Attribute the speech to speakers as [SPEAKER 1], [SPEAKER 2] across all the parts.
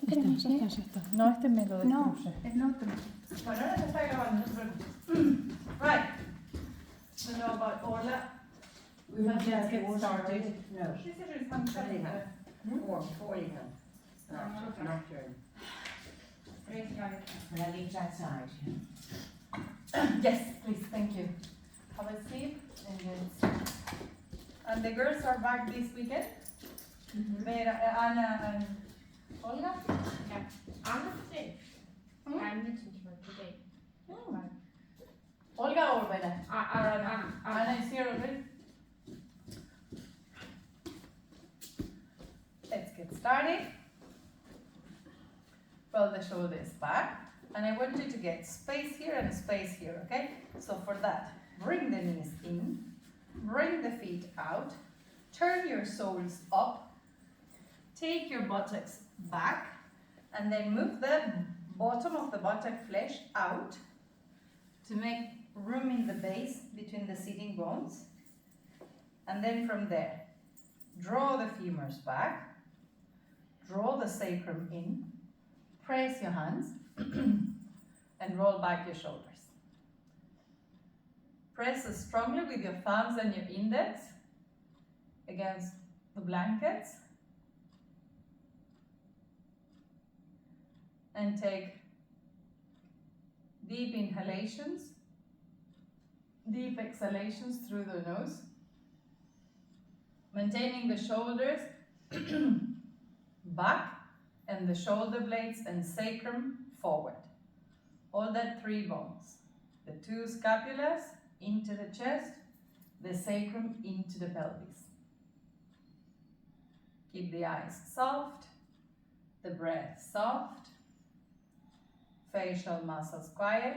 [SPEAKER 1] Ya está.
[SPEAKER 2] No, este me lo
[SPEAKER 1] No,
[SPEAKER 2] destruyó.
[SPEAKER 1] el otro.
[SPEAKER 2] Bueno, ahora se está grabando, no te preocupes. Right. So now about Orla. Let's get started.
[SPEAKER 3] No,
[SPEAKER 2] This is something.
[SPEAKER 3] before you go. Not during. When I leave that side.
[SPEAKER 2] Yes, please, thank you. Have a seat and then. And the girls are back this weekend. Vera, Anna and Olga.
[SPEAKER 4] Yeah, I'm not sick.
[SPEAKER 2] Hmm?
[SPEAKER 4] I'm meeting her today.
[SPEAKER 2] Olga or Vera?
[SPEAKER 4] Anna.
[SPEAKER 2] Anna is here already. Let's get started. Roll the shoulders back. And I want you to get space here and space here, okay? So for that, bring the knees in, bring the feet out, turn your soles up, take your buttocks back, and then move the bottom of the buttock flesh out to make room in the base between the sitting bones. And then from there, draw the femurs back, draw the sacrum in, press your hands, and roll back your shoulders. Press strongly with your thumbs and your index against the blankets. And take deep inhalations, deep exhalations through the nose. Maintaining the shoulders back and the shoulder blades and sacrum forward. All that three bones. The two scapulas into the chest, the sacrum into the pelvis. Keep the eyes soft, the breath soft, facial muscles quiet.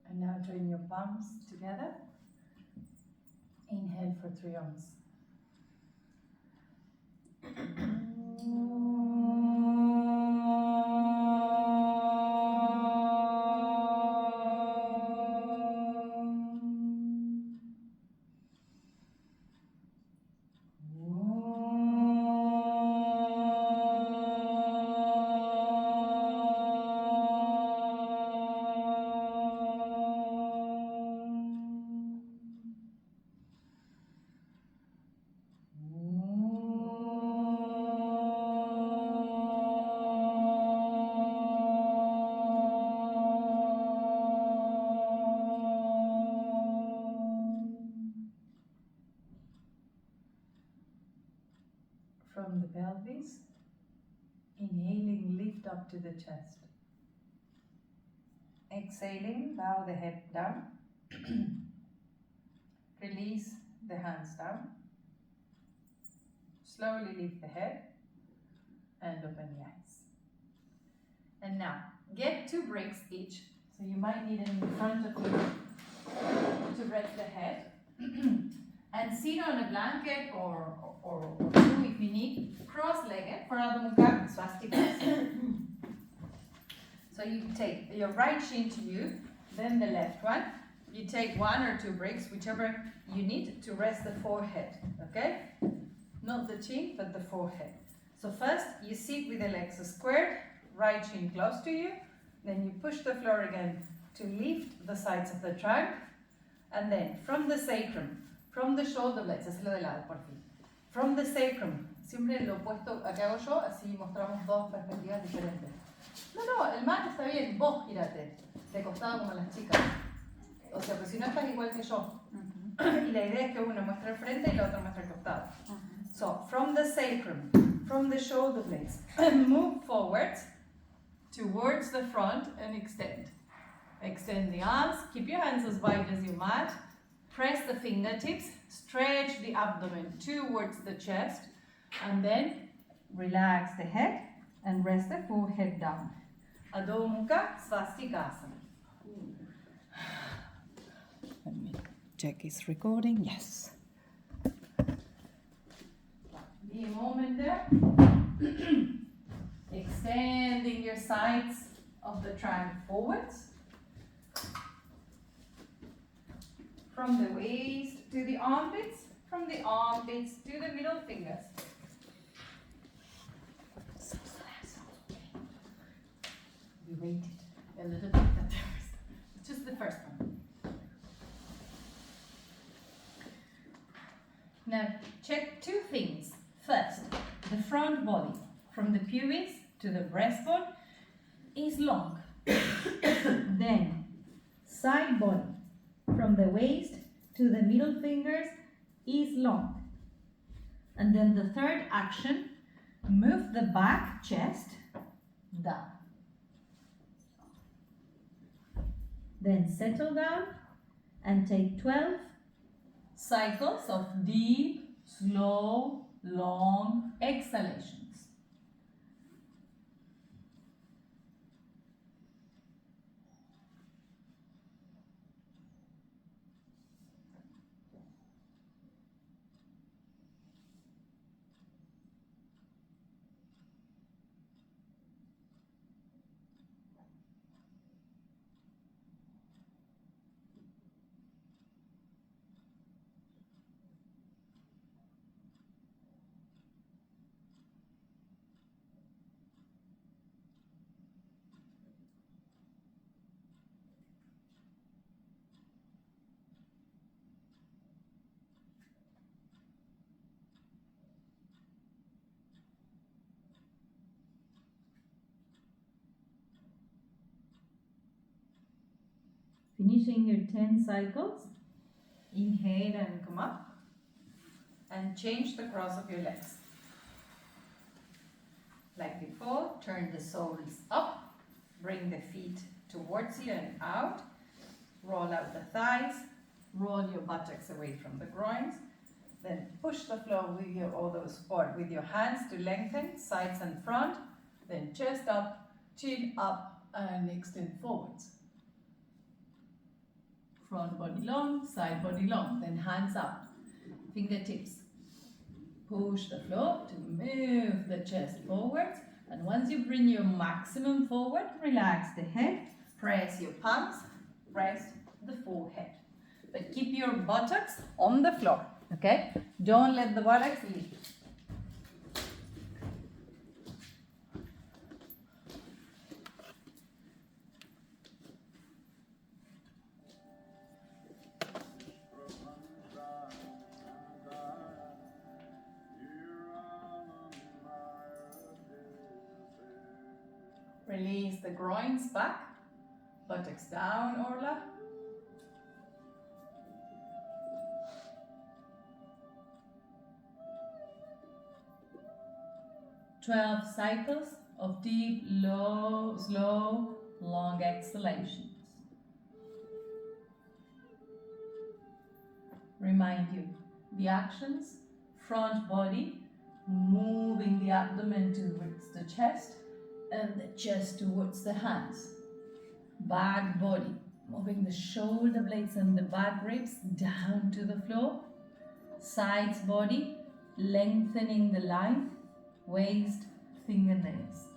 [SPEAKER 2] And now join your palms together. Inhale for 3 arms. From the pelvis, inhaling, lift up to the chest. Exhaling, bow the head down. Release the hands down. Slowly lift the head and open the eyes. And now, get 2 bricks each. So you might need them in front of you to rest the head. And sit on a blanket or two if you need, cross-legged for Adho Mukha Swastika. So you take your right shin to you, then the left one. You take 1 or 2 bricks, whichever you need to rest the forehead, okay? Not the chin, but the forehead. So first, you sit with the legs squared, right shin close to you, then you push the floor again to lift the sides of the trunk, and then from the sacrum, from the shoulder blades, hazlo de lado por fin. From the sacrum, siempre lo opuesto a que hago yo, así mostramos 2 perspectivas diferentes. No, el mat está bien, vos gírate, de costado como las chicas. O sea, pues si no estás igual que yo. Y la idea es que uno muestre el frente y la otra muestre el costado. So, from the sacrum, from the shoulder blades, move forward towards the front and extend. Extend the arms, keep your hands as wide as your mat. Press the fingertips, stretch the abdomen towards the chest, and then relax the head and rest the forehead down. Adho Mukha Swastikasana. Let me check it's recording. Yes. Be a moment there. Extending your sides of the triangle forwards. From the waist to the armpits, from the armpits to the middle fingers. We waited a little bit, but just the first one. Now check two things. First, the front body from the pubis to the breastbone is long. Then side body from the waist to the middle fingers is long. And then the third action, move the back chest down. Then settle down and take 12 cycles of deep, slow, long exhalations. Finishing your 10 cycles, inhale and come up and change the cross of your legs. Like before, turn the soles up, bring the feet towards you and out, roll out the thighs, roll your buttocks away from the groins, then push the floor with with your hands to lengthen, sides and front, then chest up, chin up and extend forwards. Front body long, side body long, then hands up, fingertips. Push the floor to move the chest forwards, and once you bring your maximum forward, relax the head, press your palms, press the forehead. But keep your buttocks on the floor, okay? Don't let the buttocks leave. Release the groins back, buttocks down, Orla. "12 cycles of deep, low, slow, long exhalations. Remind you, the actions, front body, moving the abdomen towards the chest, and the chest towards the hands. Back body, moving the shoulder blades and the back ribs down to the floor. Sides body, lengthening the line, waist, fingernails.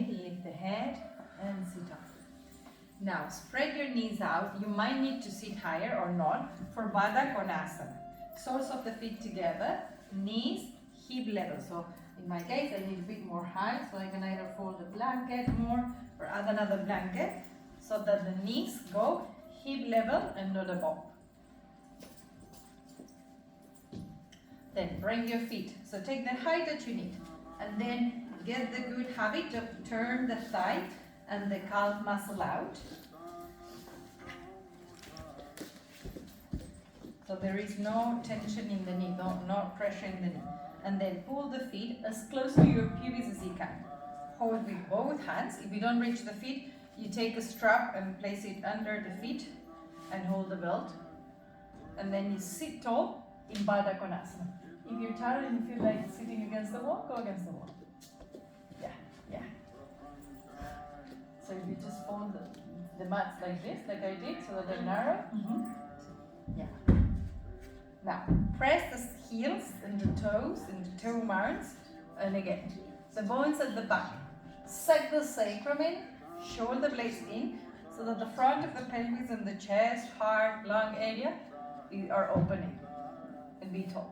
[SPEAKER 2] Lift the head and sit up. Now spread your knees out. You might need to sit higher or not for Baddha Konasana. Soles of the feet together, knees hip level. So In my case, I need a bit more height, so I can either fold the blanket more or add another blanket so that the knees go hip level and not above. Then bring your feet. So take the height that you need and then get the good habit of turn the thigh and the calf muscle out. So there is no tension in the knee, no pressure in the knee. And then pull the feet as close to your pubis as you can. Hold with both hands. If you don't reach the feet, you take a strap and place it under the feet and hold the belt. And then you sit tall in Baddha Konasana. If you're tired and you feel like sitting against the wall, go against the wall. Yeah, yeah. So if you just fold the mats like this, like I did, so that they're narrow. Yeah. Now, press the heels and the toes and the toe mounts, and again, the bones at the back. Suck the sacrum in, shoulder blades in, so that the front of the pelvis and the chest, heart, lung area are opening, and be tall.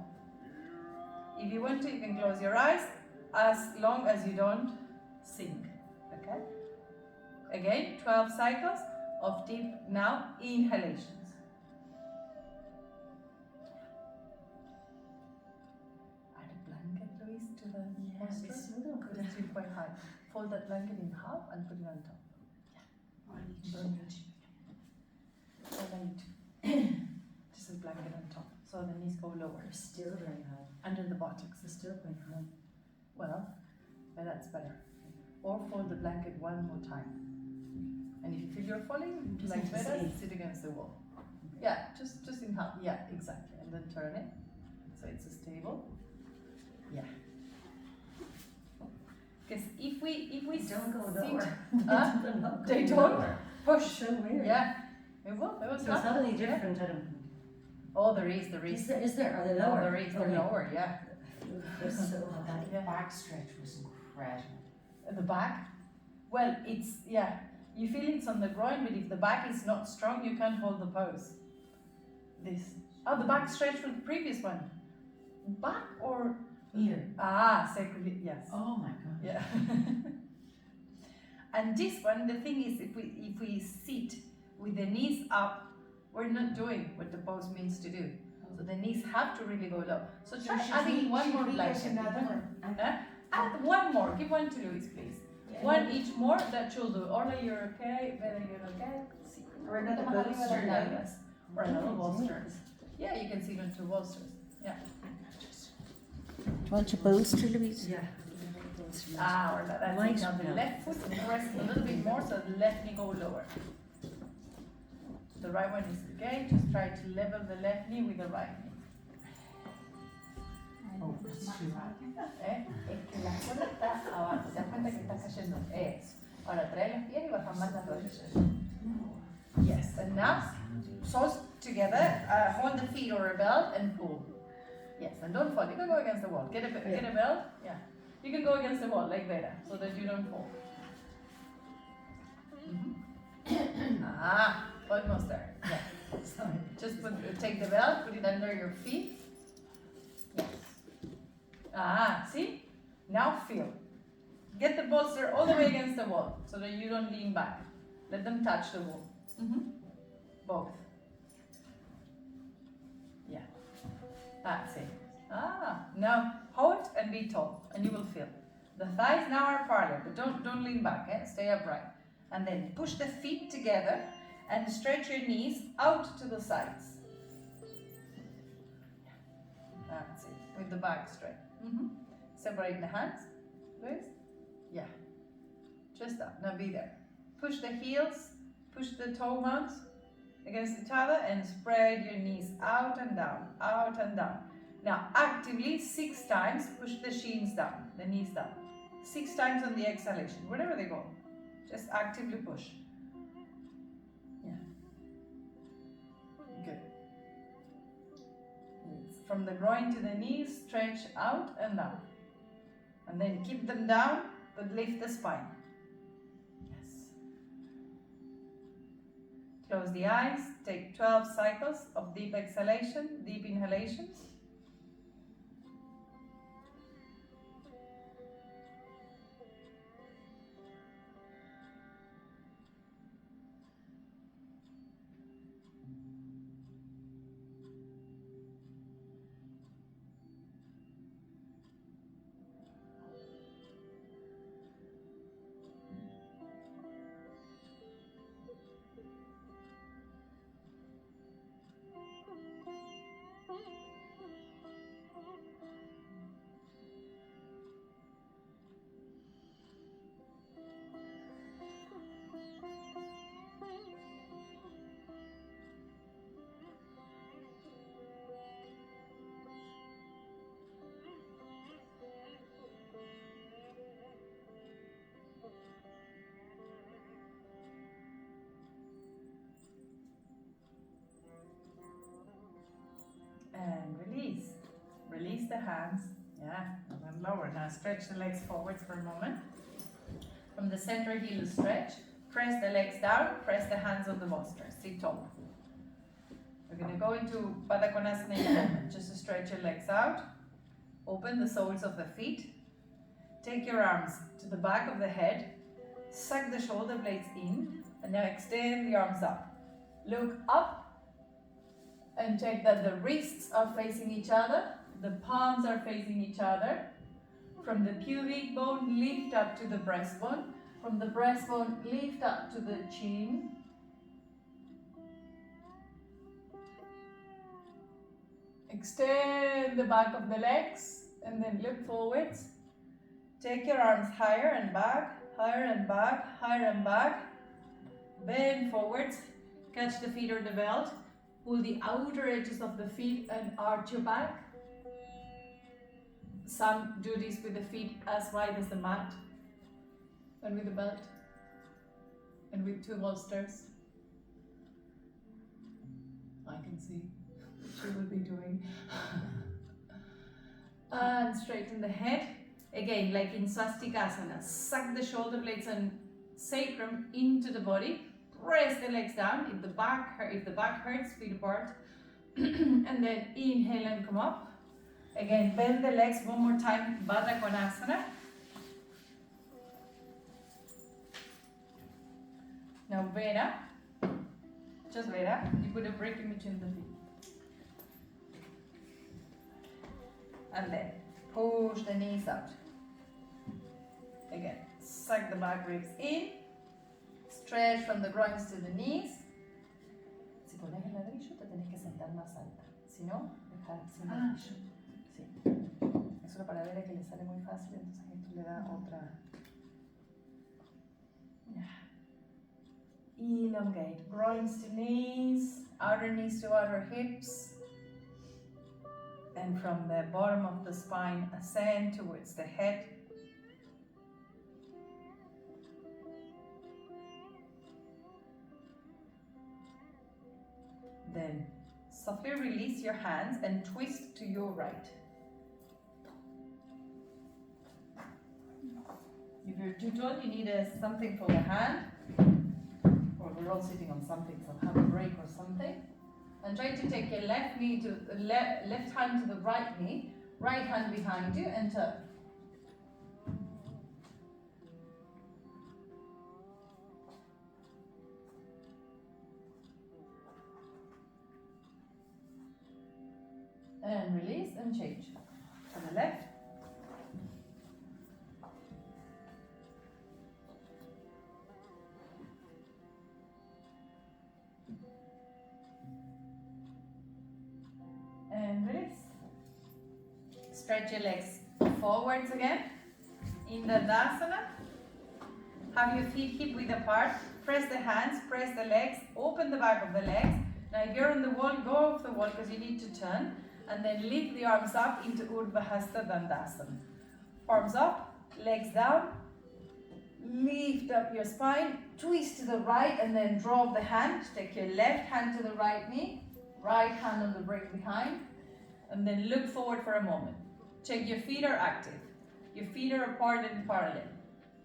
[SPEAKER 2] If you want to, you can close your eyes, as long as you don't sink, okay? Again, 12 cycles of deep, now, inhalations. To the posture. Put it 3.5. Fold that blanket in half and put it on top. Yeah. Burn your chin. So then just a blanket on top. So the knees go lower.
[SPEAKER 3] Still very high.
[SPEAKER 2] Under the buttocks.
[SPEAKER 3] It's still very high.
[SPEAKER 2] Well, that's better. Or fold the blanket one more time. And if you feel you're falling,
[SPEAKER 3] Just
[SPEAKER 2] like
[SPEAKER 3] need to
[SPEAKER 2] better,
[SPEAKER 3] see.
[SPEAKER 2] sit against the wall. Yeah, just in half. Yeah, exactly. And then turn it. So it's stable. Yeah. Because if we
[SPEAKER 3] Don't go
[SPEAKER 2] sit-
[SPEAKER 3] lower.
[SPEAKER 2] they don't push.
[SPEAKER 3] So weird.
[SPEAKER 2] Yeah, it will
[SPEAKER 3] So it's
[SPEAKER 2] not.
[SPEAKER 3] not any different, I don't.
[SPEAKER 2] Oh, there is.
[SPEAKER 3] Is there? Are they
[SPEAKER 2] No,
[SPEAKER 3] lower?
[SPEAKER 2] there is. They're
[SPEAKER 3] Okay.
[SPEAKER 2] lower. Yeah.
[SPEAKER 3] They're so high.
[SPEAKER 2] Yeah.
[SPEAKER 1] Back stretch was incredible.
[SPEAKER 2] At the back. Well, it's you feel it's on the groin, but if the back is not strong, you can't hold the pose. This. Oh, the back stretch from the previous one. Back or
[SPEAKER 1] Here.
[SPEAKER 2] secondly, yes.
[SPEAKER 1] Oh my god.
[SPEAKER 2] Yeah. And this one, the thing is, if we sit with the knees up, we're not doing what the pose means to do. So the knees have to really go low. So try adding one more blanket. Add one more. Give one to Luis, please. One each more. That should do. Orla, you're okay. Bella, you're okay.
[SPEAKER 3] Or another
[SPEAKER 2] Mahali,
[SPEAKER 3] bolster.
[SPEAKER 2] wala na, yes. Or another bolster. Yeah, you can sit on two bolsters. Yeah.
[SPEAKER 1] Do you want a bolster, Louise?
[SPEAKER 3] Yeah.
[SPEAKER 2] Orla, that's
[SPEAKER 3] Light
[SPEAKER 2] it. Now the
[SPEAKER 3] now.
[SPEAKER 2] left foot, press a little bit more so the left knee go lower. The right one is okay. Just try to level the left knee with the right knee.
[SPEAKER 1] Oh, that's too high.
[SPEAKER 2] Es que la cola está abajo. ¿Te das cuenta que estás cayendo? Eso. Ahora trae los pies y baja más las rodillas. Yes, and now, toes together, hold the feet or a belt and pull. Yes, and don't fall. You can go against the wall. Get a belt. Yeah. You can go against the wall like that, so that you don't fall. Almost there. Yeah.
[SPEAKER 3] Sorry.
[SPEAKER 2] Just take the belt, put it under your feet. Yes. See? Now feel. Get the bolster all the way against the wall so that you don't lean back. Let them touch the wall. Both. Yeah. That's it. Now hold and be tall, and you will feel. The thighs now are parallel, but don't lean back. Stay upright. And then push the feet together and stretch your knees out to the sides. That's it. With the back straight. Separate the hands, please. Yeah. Just up. Now be there. Push the heels, push the toe mounts against each other and spread your knees out and down, out and down. Now actively 6 times push the shins down, the knees down. 6 times on the exhalation, wherever they go. Just actively push. Yeah. Good. From the groin to the knees, stretch out and down. And then keep them down, but lift the spine. Yes. Close the eyes, take 12 cycles of deep exhalation, deep inhalations. the hands. Yeah, and then lower. Now stretch the legs forwards for a moment. From the center heel stretch. Press the legs down, press the hands on the bolster. Sit tall. We're going to go into Baddha Konasana in a moment. Just to stretch your legs out. Open the soles of the feet. Take your arms to the back of the head. Suck the shoulder blades in. And now extend the arms up. Look up. And check that the wrists are facing each other. The palms are facing each other. From the pubic bone, lift up to the breastbone. From the breastbone, lift up to the chin. Extend the back of the legs and then look forwards. Take your arms higher and back, higher and back, higher and back. Bend forwards. Catch the feet or the belt. Pull the outer edges of the feet and arch your back. Some do this with the feet as wide as the mat. And with the belt. And with two bolsters. I can see what you will be doing. And straighten the head. Again, like in Swastikasana. Suck the shoulder blades and sacrum into the body. Press the legs down. If the back hurts, feet apart. And then inhale and come up. Again, bend the legs one more time. Baddha Konasana. Now Veda, just Veda, you put a break in between the feet. And then push the knees out. Again, suck the back ribs in. Stretch from the groins to the knees. Si pones el ladrillo, te tenés que sentar más alta. Si no, dejar sin ladrillo. Sí. Es una para ver que le sale muy fácil, entonces esto le da otra. Elongate, groins to knees, outer knees to outer hips. And from the bottom of the spine, ascend towards the head. Then softly release your hands and twist to your right. If you're too tall, you need something for the hand. Or we're all sitting on something, so have a break or something. And try to take your left knee to left hand to the right knee, right hand behind you, and turn. And release and change. To the left. And release. Stretch your legs forwards again. In the Dandasana. Have your feet hip width apart. Press the hands, press the legs, open the back of the legs. Now if you're on the wall, go off the wall because you need to turn. And then lift the arms up into Urdhva Hasta Dandasana. Arms up, legs down. Lift up your spine, twist to the right and then drop the hand. Take your left hand to the right knee, right hand on the break behind. And then look forward for a moment. Check your feet are active. Your feet are apart and parallel.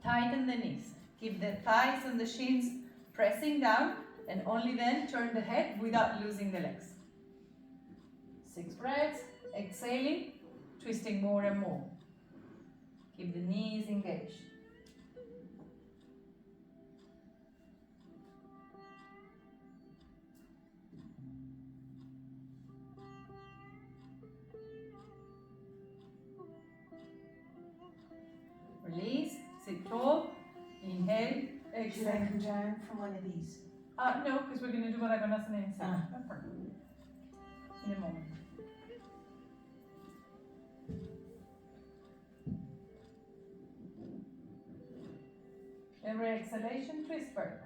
[SPEAKER 2] Tighten the knees. Keep the thighs and the shins pressing down and only then turn the head without losing the legs. 6 breaths, exhaling, twisting more and more. Keep the knees engaged. Release, sit tall, inhale,
[SPEAKER 1] Should I
[SPEAKER 2] exhale.
[SPEAKER 1] come down from one of these?
[SPEAKER 2] No, because we're going to do Baddha Konasana inside. In a moment. Every exhalation, twist further.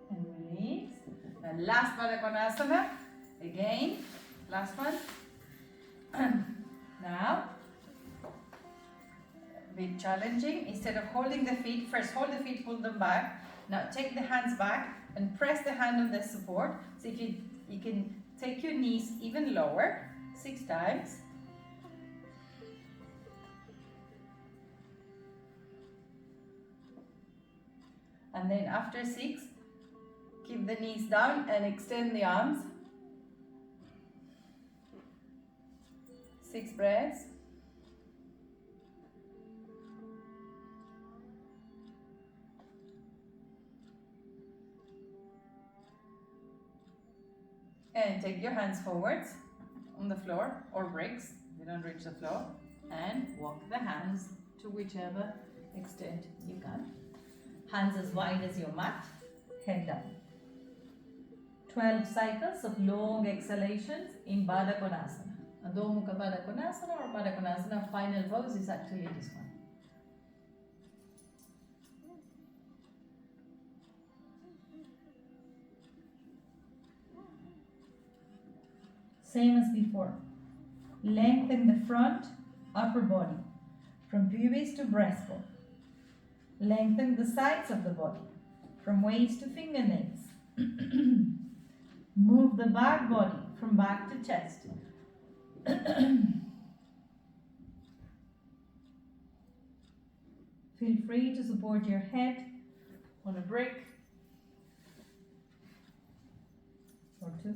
[SPEAKER 2] And release. And last Baddha Konasana. Again. Last one. Now, a bit challenging. Instead of holding the feet, first hold the feet, pull them back. Now take the hands back and press the hand on the support. So if you can take your knees even lower, 6 times. And then after 6, keep the knees down and extend the arms. 6 breaths. And take your hands forwards on the floor or bricks if you don't reach the floor, and walk the hands to whichever extent you can. Hands as wide as your mat, head down. 12 cycles of long exhalations in Baddha Konasana. Adho Mukha Baddha Konasana or Baddha Konasana, final pose is actually this one.
[SPEAKER 5] Same as before. Lengthen the front, upper body, from pubis to breastbone. Lengthen the sides of the body, from waist to fingernails. Move the back body from back to chest. Feel free to support your head on a brick or 2.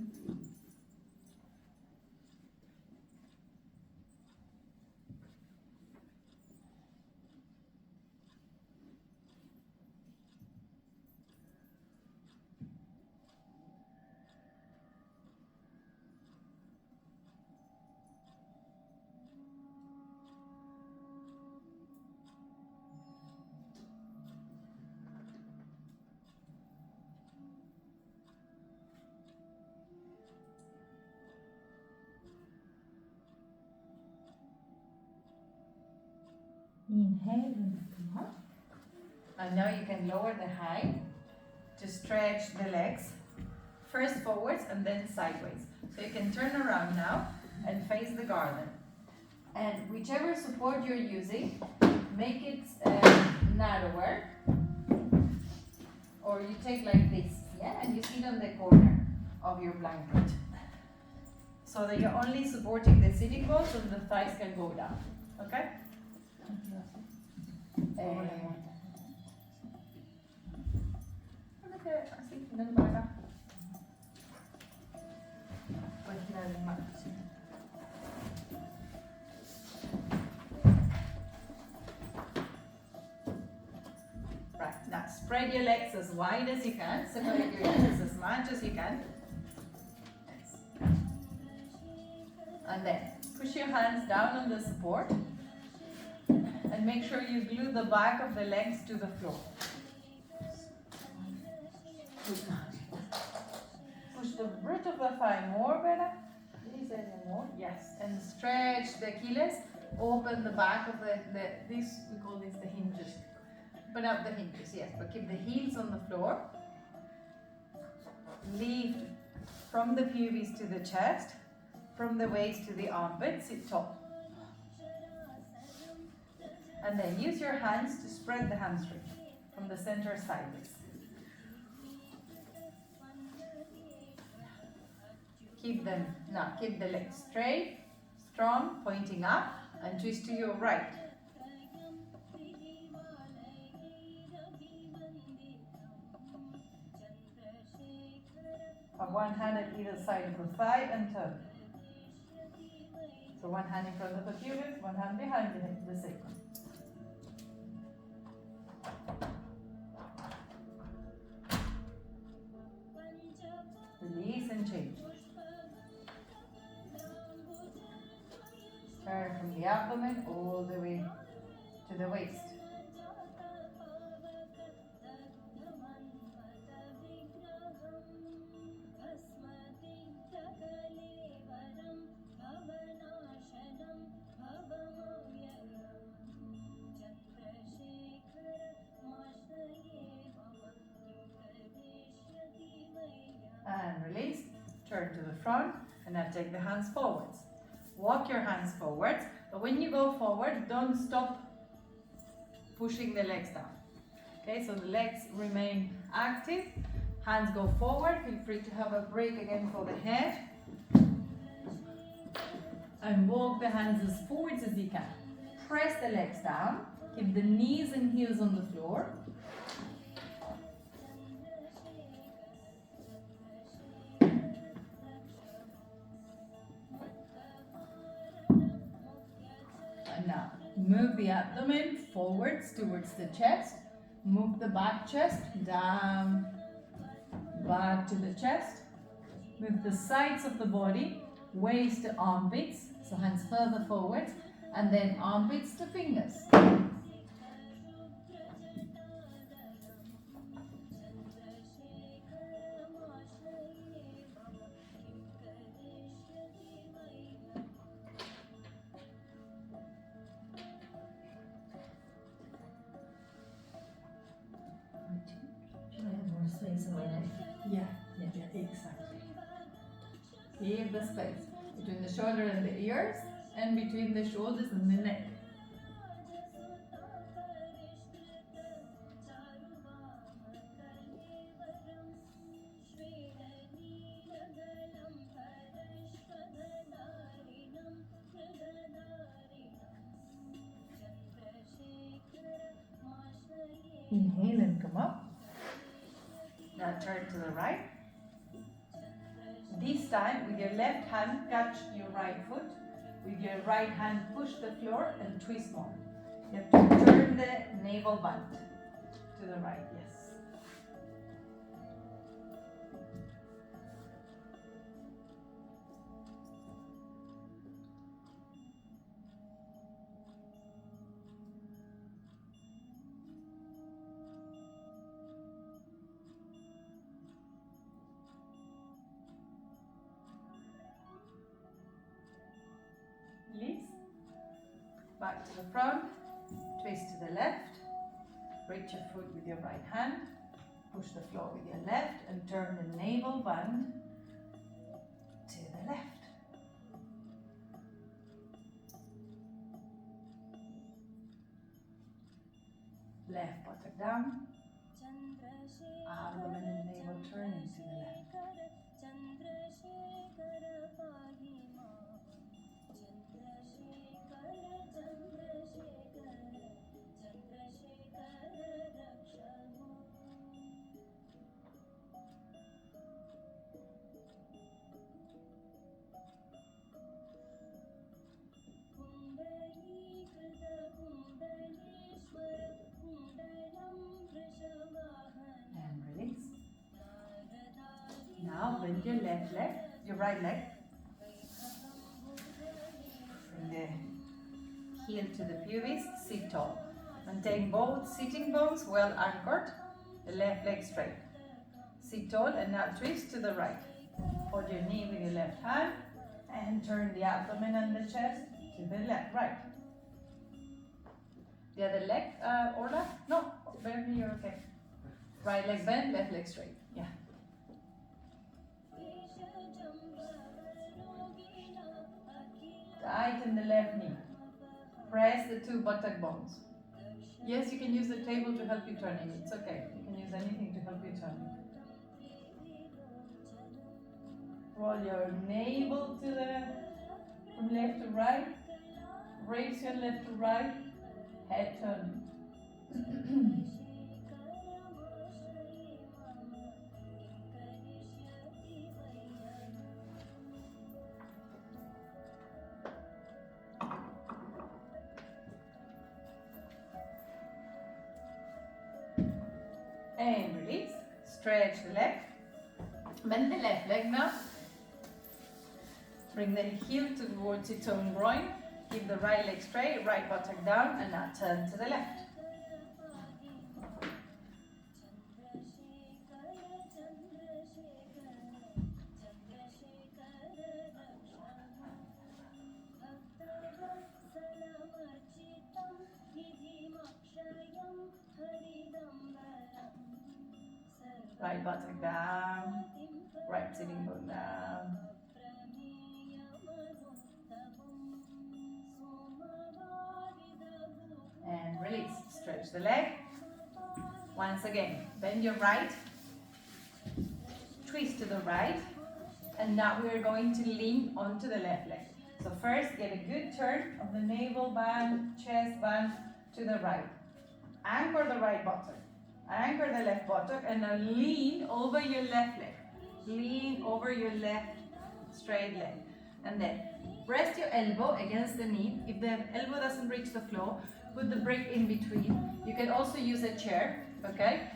[SPEAKER 5] Inhale and come up.
[SPEAKER 2] And now you can lower the height to stretch the legs. First forwards and then sideways. So you can turn around now and face the garden. And whichever support you're using, make it narrower. Or you take like this, yeah? And you sit on the corner of your blanket. So that you're only supporting the sitting bones and the thighs can go down. Okay? Así, ven para acá. Puedes girar el mano, sí. Right, now spread your legs as wide as you can. Separate your legs as much as you can. Yes. And then push your hands down on the support. And make sure you glue the back of the legs to the floor. Push the bridge of the thigh more, better. Please any more. Yes. And stretch the Achilles. Open the back of this, we call this the hinges. Open up the hinges, yes. But keep the heels on the floor. Lift from the pubis to the chest. From the waist to the armpit. Sit tall. And then use your hands to spread the hamstring from the center sideways. Keep the legs straight, strong, pointing up, and twist to your right. Have one hand at either side of the thigh and turn. So one hand in front of the pubis, one hand behind the sacrum. Release and change. Turn from the abdomen all the way to the waist. And release, turn to the front, and now take the hands forwards. Walk your hands forwards, but when you go forward, don't stop pushing the legs down. Okay, so the legs remain active, hands go forward, feel free to have a break again for the head. And walk the hands as forwards as you can. Press the legs down, keep the knees and heels on the floor. And now, move the abdomen forwards towards the chest. Move the back chest down, back to the chest. Move the sides of the body, waist to armpits, so hands further forwards, and then armpits to fingers.
[SPEAKER 1] More space in my neck.
[SPEAKER 2] Yeah, exactly. Keep the space between the shoulder and the ears, and between the shoulders and the neck.
[SPEAKER 5] Inhale and come up.
[SPEAKER 2] Now turn to the right. This time, with your left hand, catch your right foot. With your right hand, push the floor and twist more. You have to turn the navel band to the right, yes. Release. Back to the front, twist to the left, reach your foot with your right hand, push the floor with your left and turn the navel band to the left. Left buttock down, abdomen and navel turning to the left. And release. Now bend your left leg, your right leg. Bring the heel to the pubis, sit tall. Maintain both sitting bones well anchored, the left leg straight. Sit tall and now twist to the right. Hold your knee with your left hand and turn the abdomen and the chest to the left, right. The other leg, Orla? No, barely, you're okay. Right leg bent, left leg straight. Yeah. Tighten the left knee. Press the two buttock bones. Yes, you can use the table to help you turning. It's okay. You can use anything to help you turn. Roll your navel to from left to right. Raise your left to right. Head turn. And release. Stretch the leg. Bend the left leg now. Bring the heel towards its own groin. Keep the right leg straight, right buttock down, and now turn to the left. Right buttock down, right sitting bone down. And release, stretch stretch the leg. Once again, bend your right, twist to the right, and now we are going to lean onto the left leg. So first, get a good turn of the navel band, chest band to the right. Anchor the right buttock, anchor the left buttock, and now lean over your left leg. Lean over your left straight leg. And then rest your elbow against the knee. If the elbow doesn't reach the floor, put the brick in between. You can also use a chair, okay?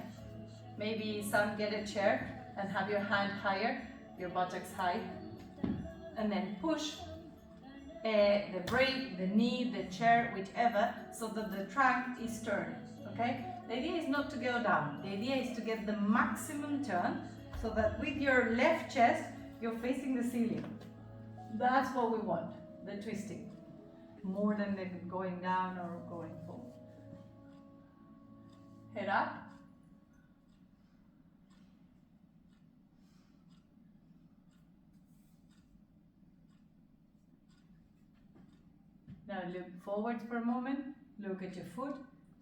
[SPEAKER 2] Maybe some get a chair and have your hand higher, your buttocks high. And then push the brick, the knee, the chair, whichever, so that the trunk is turning, okay? The idea is not to go down. The idea is to get the maximum turn so that with your left chest, you're facing the ceiling. That's what we want, the twisting, more than the going down or going forward. Head up. Now look forward for a moment, look at your foot,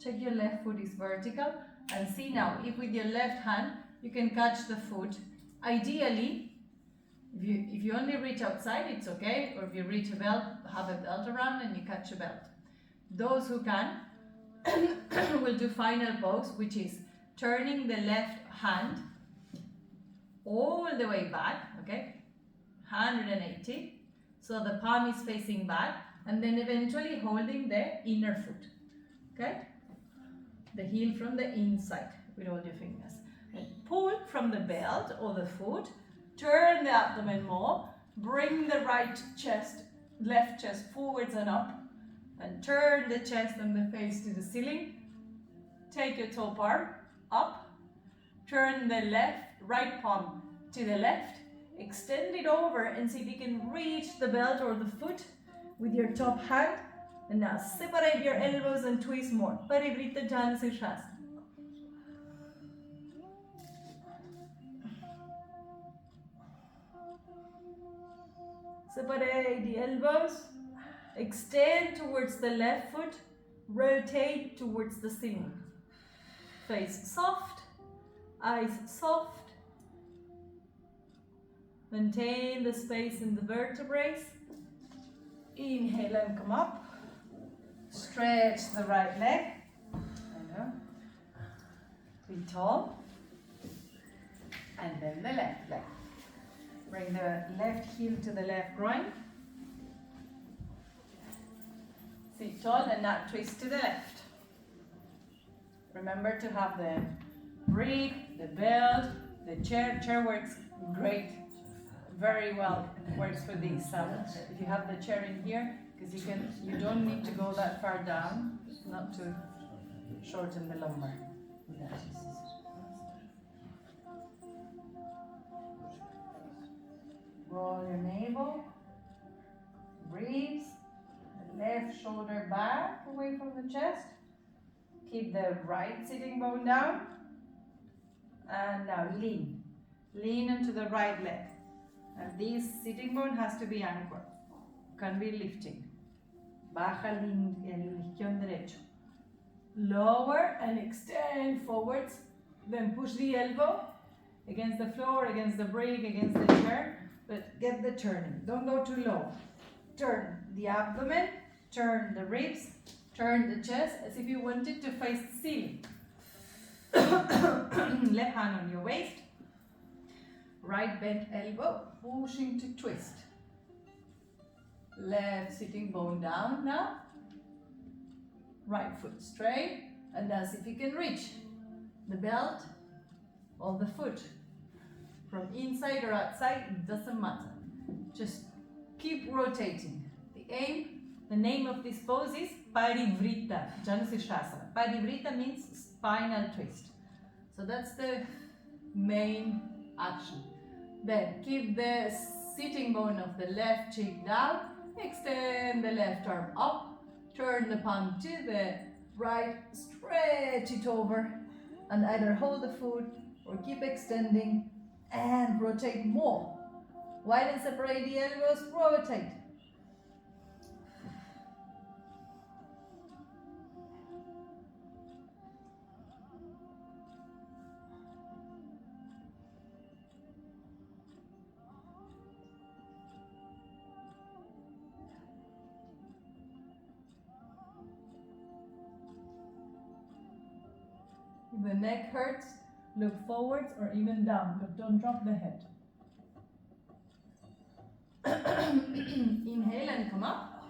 [SPEAKER 2] check your left foot is vertical, and see now if with your left hand you can catch the foot. Ideally, if you only reach outside, it's okay, or if you reach a belt, have a belt around and you catch a belt. Those who can will do final pose, which is turning the left hand all the way back, okay, 180, so the palm is facing back, and then eventually holding the inner foot, okay, the heel from the inside with all your fingers. And pull from the belt or the foot, turn the abdomen more, bring the right chest, left chest forwards and up, and turn the chest and the face to the ceiling. Take your top arm up, turn the right palm to the left, extend it over and see if you can reach the belt or the foot with your top hand. And now separate your elbows and twist more. Parivrtta Janu-Sirsasana. Separate the elbows, extend towards the left foot, rotate towards the ceiling. Face soft, eyes soft. Maintain the space in the vertebrae. Inhale and come up. Stretch the right leg. Be tall. And then the left leg. Bring the left heel to the left groin. Sit tall and now twist to the left. Remember to have the brick, the belt, the chair. Chair works great, very well. Works for these. If you have the chair in here, because you don't need to go that far down, not to shorten the lumbar. Roll your navel, breathe, the left shoulder back away from the chest. Keep the right sitting bone down. And now lean. Lean into the right leg. And this sitting bone has to be anchored. Can be lifting. Baja el isquion derecho. Lower and extend forwards. Then push the elbow against the floor, against the brick, against the chair. But get the turning. Don't go too low. Turn the abdomen, turn the ribs, turn the chest as if you wanted to face the ceiling. Left hand on your waist. Right bent elbow, pushing to twist. Left sitting bone down now. Right foot straight. And as if you can reach the belt or the foot. From inside or outside, it doesn't matter. Just keep rotating. The name of this pose is Parivrtta Janu-Sirsasana. Parivrtta means spinal twist. So that's the main action. Then keep the sitting bone of the left cheek down, extend the left arm up, turn the palm to the right, stretch it over, and either hold the foot or keep extending and rotate more. Widen, separate the elbows, rotate.
[SPEAKER 5] If the neck hurts, look forwards or even down, but don't drop the head. Inhale and come up.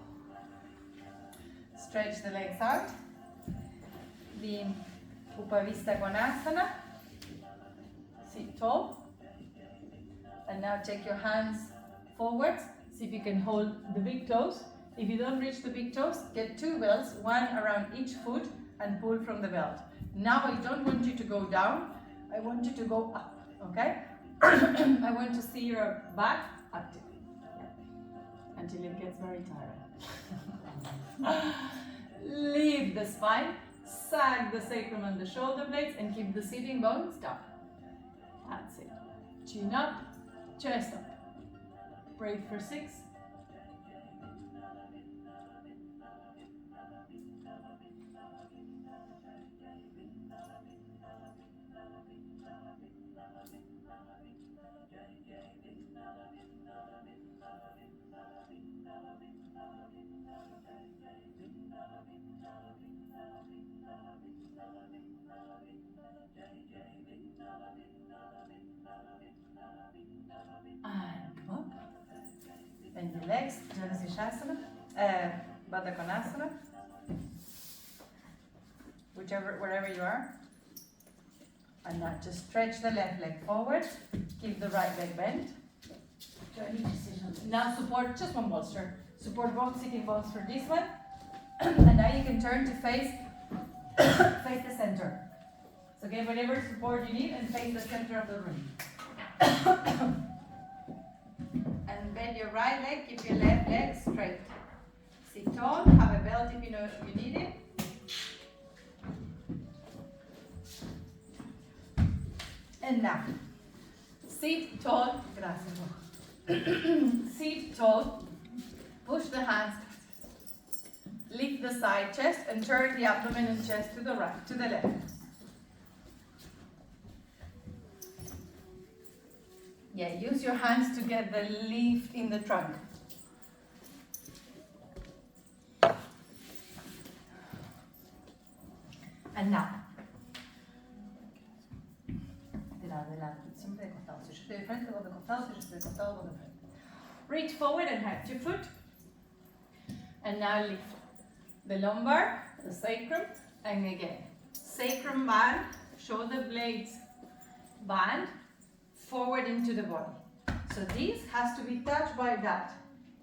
[SPEAKER 2] Stretch the legs out. The Upavista Konasana. Sit tall. And now take your hands forwards. See if you can hold the big toes. If you don't reach the big toes, get 2 belts, one around each foot, and pull from the belt. Now I don't want you to go down. I want you to go up, okay? I want to see your back active until it gets very tiring. Leave the spine, sag the sacrum and the shoulder blades, and keep the sitting bones down. That's it. Chin up, chest up. Breathe for 6. And come up. Bend your legs, Janasishasana, Baddha Konasana, wherever you are. And now just stretch the left leg forward, keep the right leg bent.
[SPEAKER 3] Do I need to sit on this?
[SPEAKER 2] Now support just one bolster. Support both sitting bones for this one. And now you can turn to face the center. So get whatever support you need and face the center of the room. And bend your right leg, keep your left leg straight. Sit tall, have a belt if you know you need it. And now, sit tall, gracias. Sit tall, push the hands, lift the side chest and turn the abdomen and chest to the right, to the left. Yeah, use your hands to get the lift in the trunk. And now, siempre de costado. Si yo estoy de frente, vos de costado. Si yo estoy de costado, vos de frente. Reach forward and heft your foot. And now lift the lumbar, the sacrum, and again. Sacrum band, shoulder blades band, forward into the body. So this has to be touched by that.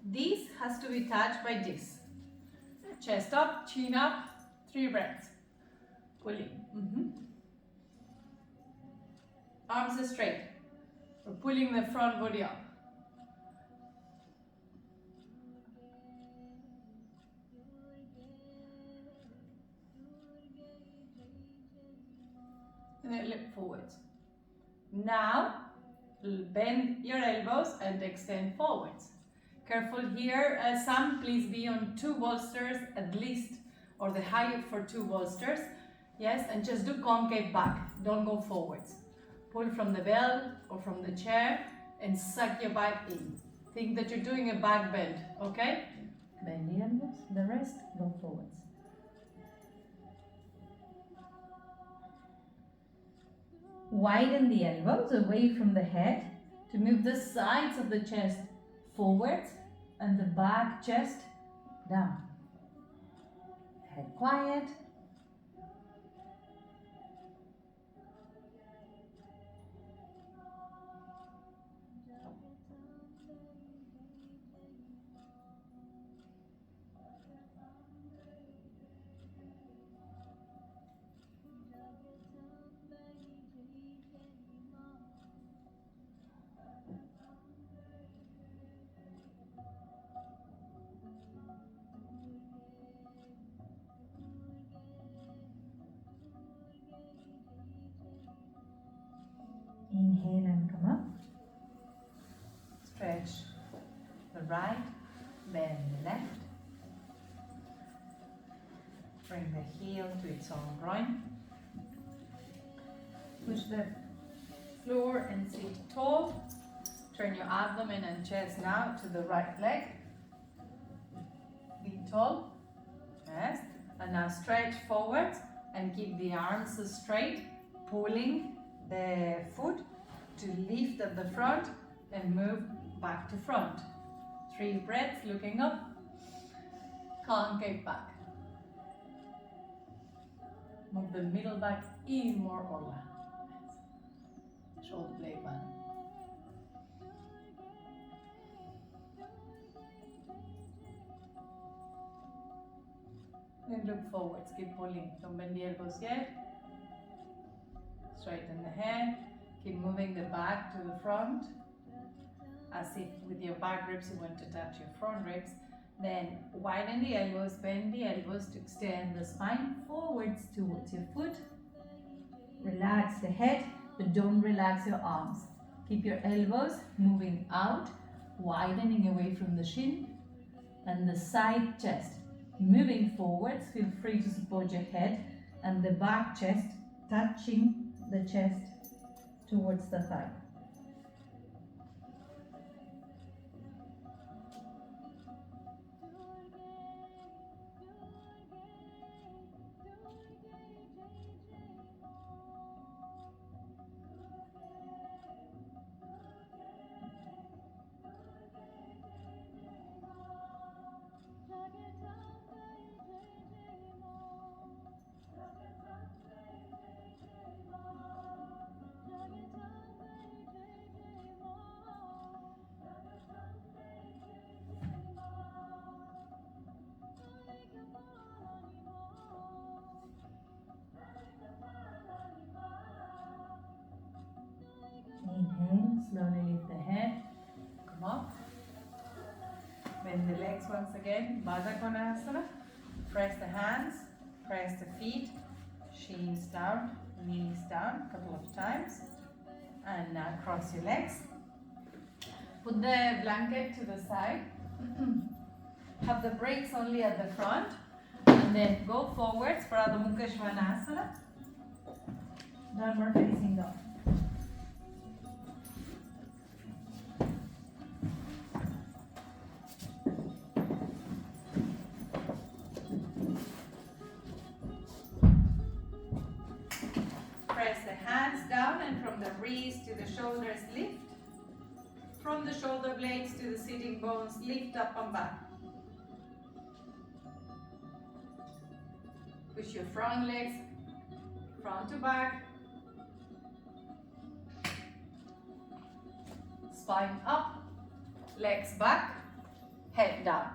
[SPEAKER 2] This has to be touched by this. Chest up, chin up, 3 breaths. Pulling. Arms straight. We're pulling the front body up. And then look forwards. Now, bend your elbows and extend forwards. Careful here, some please be on 2 bolsters at least, or the height for 2 bolsters. Yes, and just do concave back, don't go forwards. Pull from the belt or from the chair and suck your back in. Think that you're doing a back bend, okay?
[SPEAKER 5] Bend the elbows, the rest go forwards. Widen the elbows away from the head to move the sides of the chest forwards and the back chest down. Head quiet. Inhale and come up.
[SPEAKER 2] Stretch the right, bend the left. Bring the heel to its own groin. Push the floor and sit tall. Turn your abdomen and chest now to the right leg. Be tall. Yes. And now stretch forward and keep the arms straight pulling the foot to lift at the front and move back to front. 3 breaths, looking up, concave back. Move the middle back in more Orla. Shoulder blade one. Then look forwards, keep pulling. Don't bend the elbows yet. Straighten the head. Keep moving the back to the front. As if with your back ribs you want to touch your front ribs. Then widen the elbows, bend the elbows to extend the spine forwards towards your foot. Relax the head, but don't relax your arms. Keep your elbows moving out, widening away from the shin and the side chest. Moving forwards, feel free to support your head and the back chest touching the chest towards the thigh. Inhale, slowly lift the head, come up. Bend the legs once again, Baddha Konasana. Press the hands, press the feet, shins down, knees down a couple of times. And now cross your legs. Put the blanket to the side. Have the brakes only at the front. And then go forwards for Adho Mukha Svanasana. Downward facing dog. Press the hands down and from the wrists to the shoulders lift. From the shoulder blades to the sitting bones, lift up and back. Push your front legs front to back. Spine up, legs back, head down.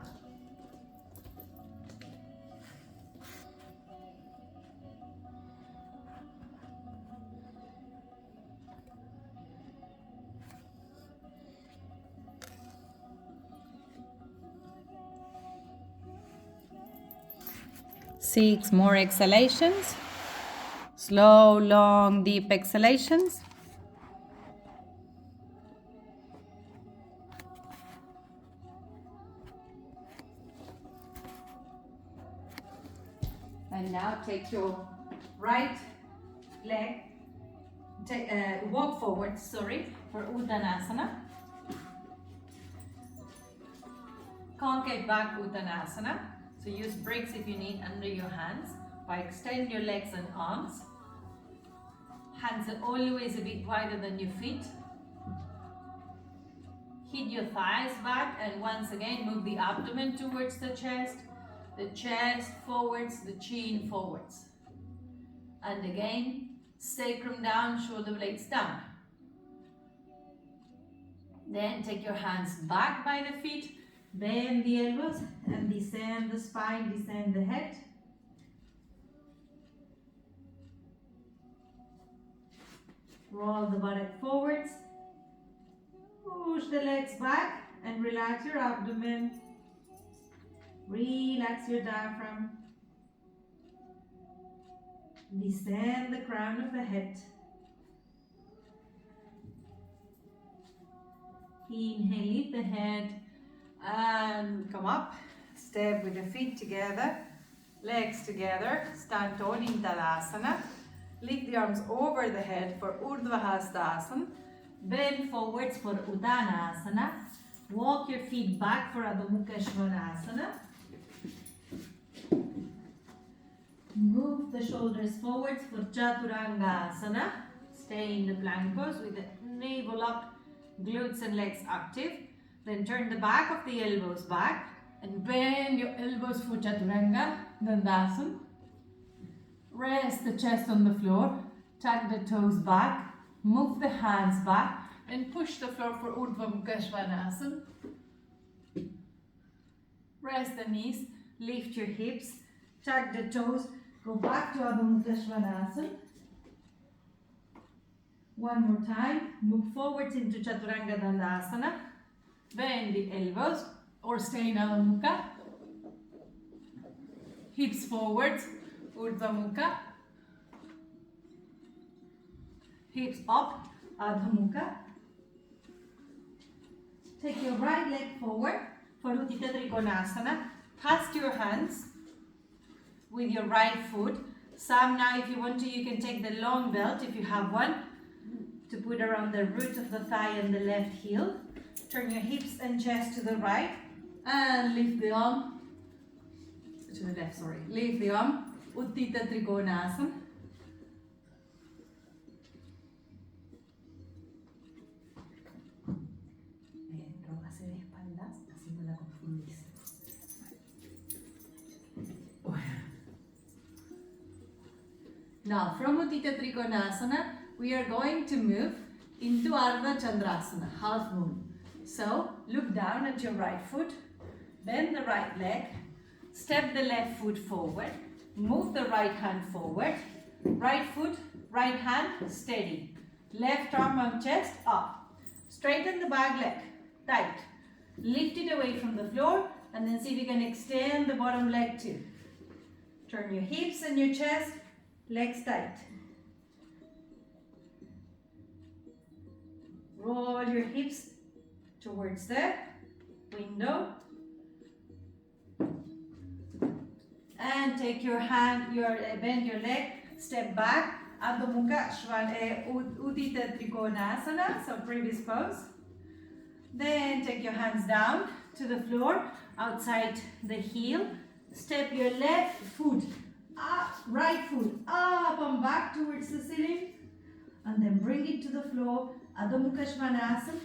[SPEAKER 2] Six more exhalations. Slow, long, deep exhalations. And now take your right leg, walk forward, for Uttanasana. Concave back Uttanasana. So use bricks if you need under your hands. Or extend your legs and arms. Hands are always a bit wider than your feet. Hit your thighs back and once again move the abdomen towards the chest forwards, the chin forwards. And again, sacrum down, shoulder blades down. Then take your hands back by the feet. Bend the elbows and descend the spine, descend the head. Roll the buttock forwards. Push the legs back and relax your abdomen. Relax your diaphragm. Descend the crown of the head. Inhale, lift the head. And come up, step with the feet together, legs together, stand tall in Tadasana. Lift the arms over the head for Urdhva Hastasana. Bend forwards for Uttanasana. Walk your feet back for Adho Mukha Svanasana.
[SPEAKER 5] Move the shoulders forwards for Chaturanga. Stay in the plank pose with the navel up, glutes and legs active. Then turn the back of the elbows back and bend your elbows for Chaturanga Dandasana. Rest the chest on the floor, tuck the toes back, move the hands back and push the floor for Urdhva Mukha Svanasana. Rest the knees, lift your hips, tuck the toes, go back to Adho Mukha Svanasana. One more time, move forwards into Chaturanga Dandasana. Bend the elbows or stay in Adho Mukha. Hips forwards, Urdhva Mukha. Hips up, Adho Mukha. Take your right leg forward for Utthita Trikonasana. Cast your hands with your right foot. Some now, if you want to, you can take the long belt if you have one to put around the root of the thigh and the left heel. Turn your hips and chest to the right and lift the arm to the left, sorry. Lift the arm, Utthita Trikonasana. Rógase de espaldas, así no la confundís. Now, from Utthita Trikonasana, we are going to move into Ardha Chandrasana, half moon. So, look down at your right foot, bend the right leg, step the left foot forward, move the right hand forward, right foot, right hand, steady. Left arm on chest, up. Straighten the back leg, tight. Lift it away from the floor and then see if you can extend the bottom leg too. Turn your hips and your chest, legs tight. Roll your hips towards the window. And take your hand, bend your leg, step back. Adho Mukha Utthita Trikonasana, so previous pose. Then take your hands down to the floor, outside the heel. Step your left foot up, right foot up and back towards the ceiling. And then bring it to the floor, Adho Mukha Svanasana.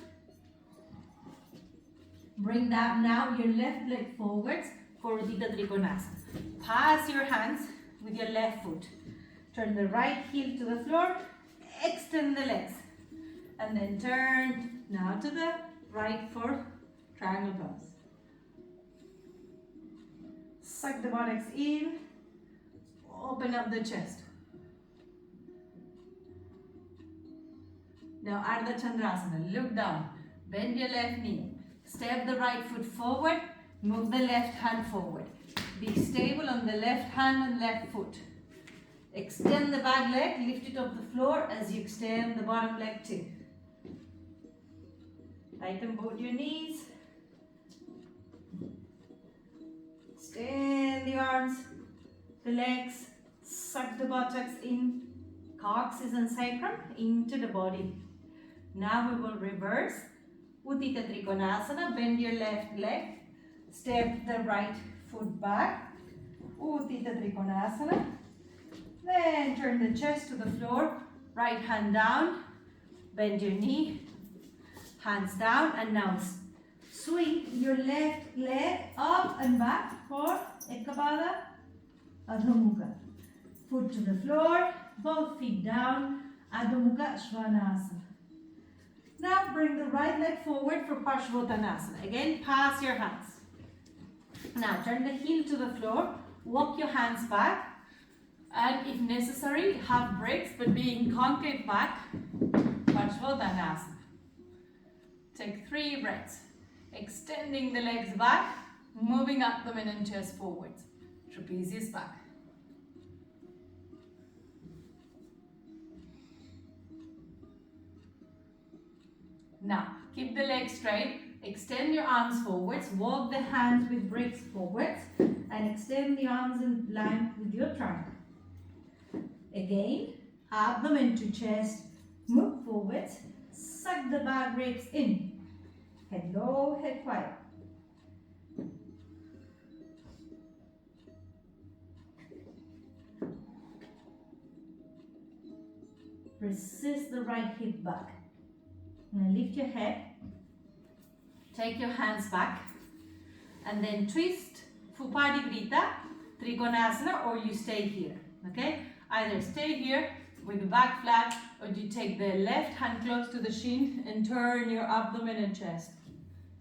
[SPEAKER 5] Bring that now your left leg forwards for Utthita Trikonasana. Pass your hands with your left foot. Turn the right heel to the floor, extend the legs. And then turn now to the right for triangle pose. Suck the buttocks in, open up the chest. Now Ardha Chandrasana, look down, bend your left knee, step the right foot forward, move the left hand forward. Be stable on the left hand and left foot. Extend the back leg, lift it off the floor as you extend the bottom leg too. Tighten both your knees. Extend the arms, the legs, suck the buttocks in, coccyx and sacrum into the body. Now we will reverse. Utthita Trikonasana, bend your left leg, step the right foot back. Utthita Trikonasana. Then turn the chest to the floor, right hand down, bend your knee, hands down, and now swing your left leg up and back for Ekapada Adho Mukha. Foot to the floor, both feet down, Adho Mukha Svanasana. Now bring the right leg forward for Parshvottanasana. Again, pass your hands. Now turn the heel to the floor, walk your hands back, and if necessary, have breaks, but be in concave back, Parshvottanasana. Take 3 breaths, extending the legs back, moving abdomen and chest forwards, trapezius back. Now, keep the legs straight, extend your arms forwards, walk the hands with breaks forwards, and extend the arms in line with your trunk. Again, abdomen to chest, move forwards, suck the back ribs in. Head low, head quiet. Resist the right hip back. Now lift your head. Take your hands back. And then twist for Parivrtta, Trikonasana, or you stay here. Okay? Either stay here with the back flat, or you take the left hand close to the shin and turn your abdomen and chest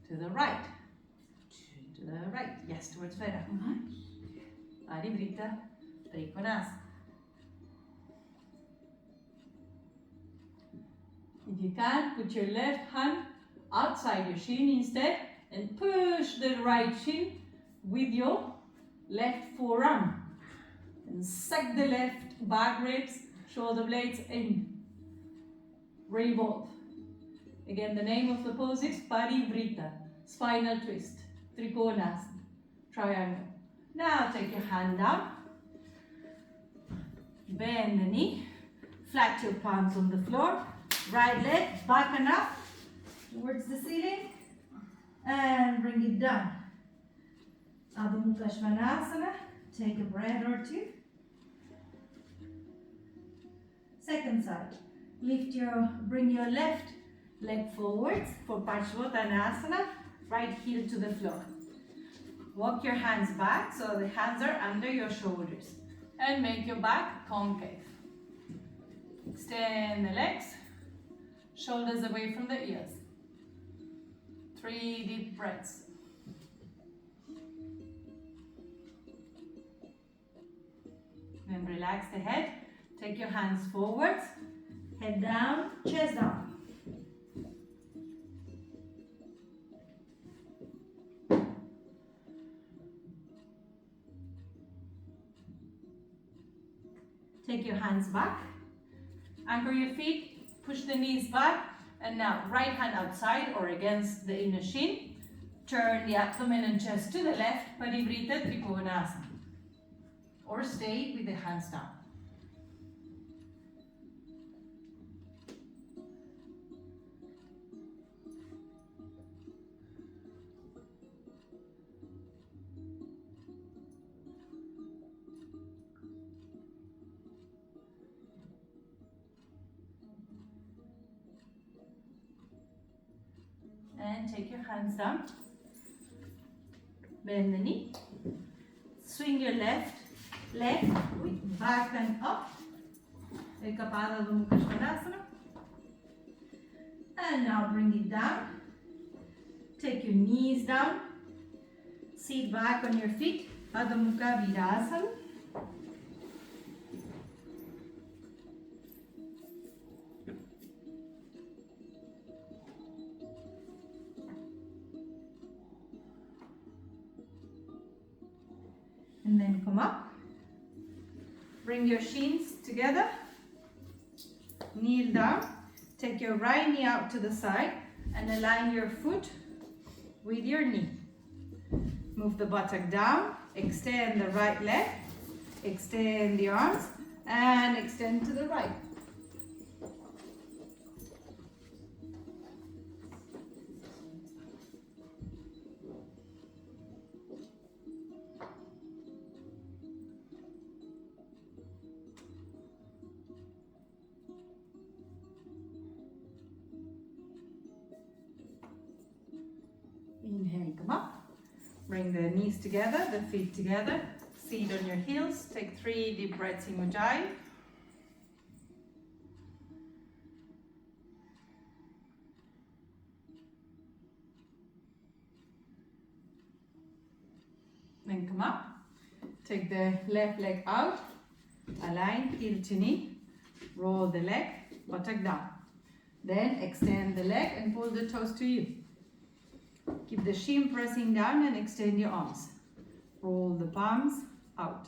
[SPEAKER 5] to the right. To the right. Yes, towards Veda. Parivrtta, Trikonasana. If you can, put your left hand outside your shin instead and push the right shin with your left forearm. And suck the left back ribs, shoulder blades in. Revolve. Again, the name of the pose is Parivrtta, spinal twist, Trikonasana, triangle. Now take your hand down, bend the knee, flat your palms on the floor, right leg back and up towards the ceiling, and bring it down. Adho Mukha Svanasana, take a breath or two. Second side, bring your left leg forwards for Parshvottanasana, right heel to the floor. Walk your hands back so the hands are under your shoulders and make your back concave. Extend the legs, shoulders away from the ears. 3 deep breaths. Then relax the head. Take your hands forwards, head down, chest down. Take your hands back, anchor your feet, push the knees back, and now right hand outside or against the inner shin. Turn the abdomen and chest to the left, Parivrtta Trikonasana. Or stay with the hands down. And take your hands down. Bend the knee. Swing your left leg back and up. Ekapada Adho Mukha Svanasana. And now bring it down. Take your knees down. Sit back on your feet. Adho Mukha Virasana. And then come up. Bring your shins together. Kneel down. Take your right knee out to the side and align your foot with your knee. Move the buttock down. Extend the right leg. Extend the arms and extend to the right. Inhale, come up. Bring the knees together, the feet together. Seat on your heels. Take 3 deep breaths in Ujjayi. Then come up. Take the left leg out. Align heel to knee. Roll the leg, buttock down. Then extend the leg and pull the toes to you. Keep the shin pressing down and extend your arms. Roll the palms out.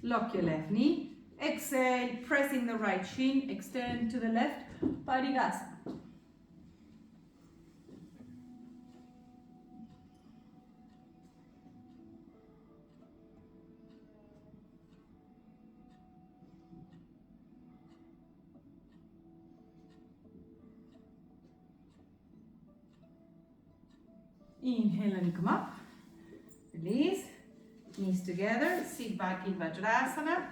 [SPEAKER 5] Lock your left knee. Exhale, pressing the right shin. Extend to the left. Parigasana. Inhale and come up. Release. Knees together. Sit back in Vajrasana.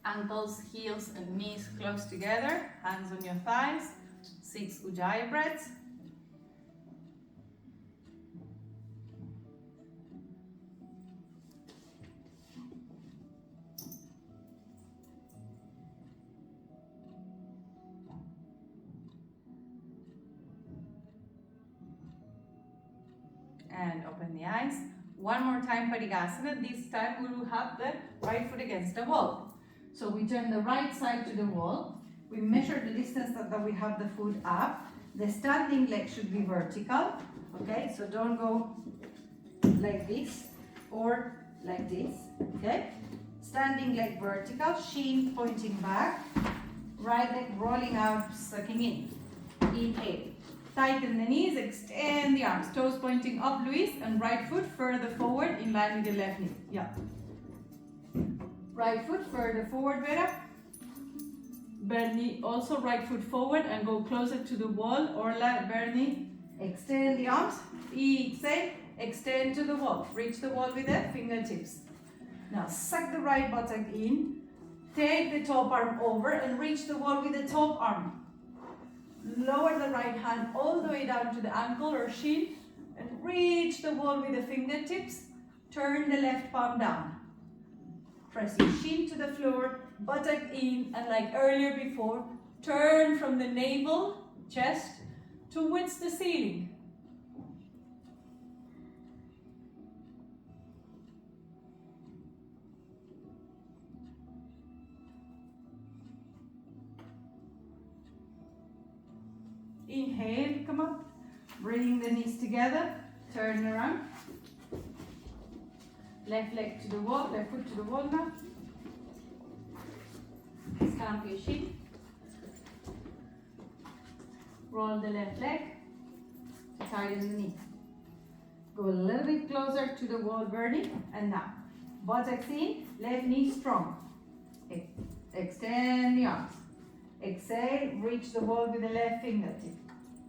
[SPEAKER 2] Ankles, heels and knees close together, hands on your thighs, 6 Ujjayi breaths. And open the eyes. One more time Parigasana. This time we will have the right foot against the wall. So we turn the right side to the wall. We measure the distance that we have the foot up. The standing leg should be vertical. Okay, so don't go like this or like this. Okay, standing leg vertical, shin pointing back, right leg rolling out, sucking in. Inhale. Tighten the knees, extend the arms, toes pointing up, Luis, and right foot further forward in line with the left knee. Yeah. Right foot further forward, Vera. Bernie, also right foot forward and go closer to the wall. Orla, Bernie, extend the arms. Exhale, extend to the wall. Reach the wall with the fingertips. Now suck the right buttock in. Take the top arm over and reach the wall with the top arm. Lower the right hand all the way down to the ankle or shin and reach the wall with the fingertips. Turn the left palm down. Press your shin to the floor, buttock in, and like earlier before, turn from the navel, chest, towards the ceiling. Inhale, come up, bring the knees together, turn around. Left leg to the wall, left foot to the wall now. Stamp your shin. Roll the left leg to tighten the knee. Go a little bit closer to the wall, Bernie. And now, buttocks in, left knee strong. Extend the arms. Exhale, reach the wall with the left fingertip.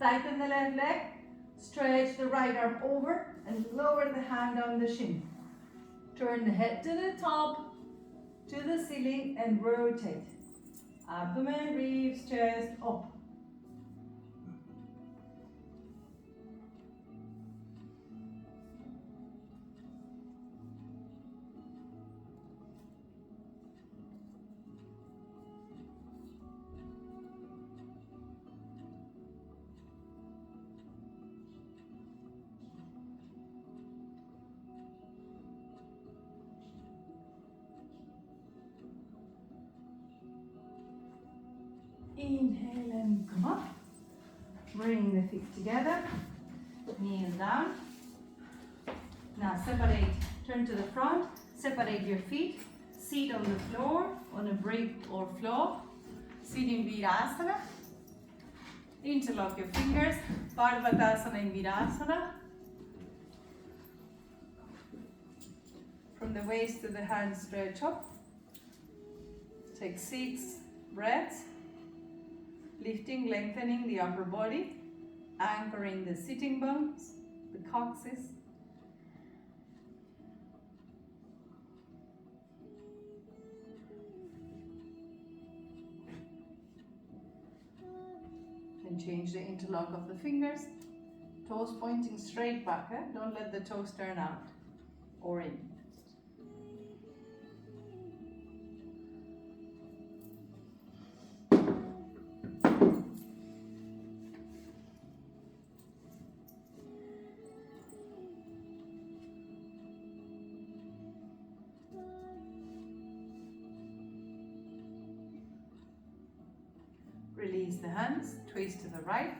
[SPEAKER 2] Tighten the left leg, stretch the right arm over and lower the hand on the shin. Turn the head to the top, to the ceiling and rotate. Abdomen, ribs, chest, up. Inhale and come up. Bring the feet together. Kneel down. Now separate, turn to the front, separate your feet. Sit on the floor, on a brick or floor. Sit in Virasana. Interlock your fingers. Parvatasana in Virasana. From the waist to the hands, stretch up. Take 6 breaths. Lifting, lengthening the upper body, anchoring the sitting bones, the coccyx. Then change the interlock of the fingers, toes pointing straight back. Don't let the toes turn out or in. Release the hands, twist to the right.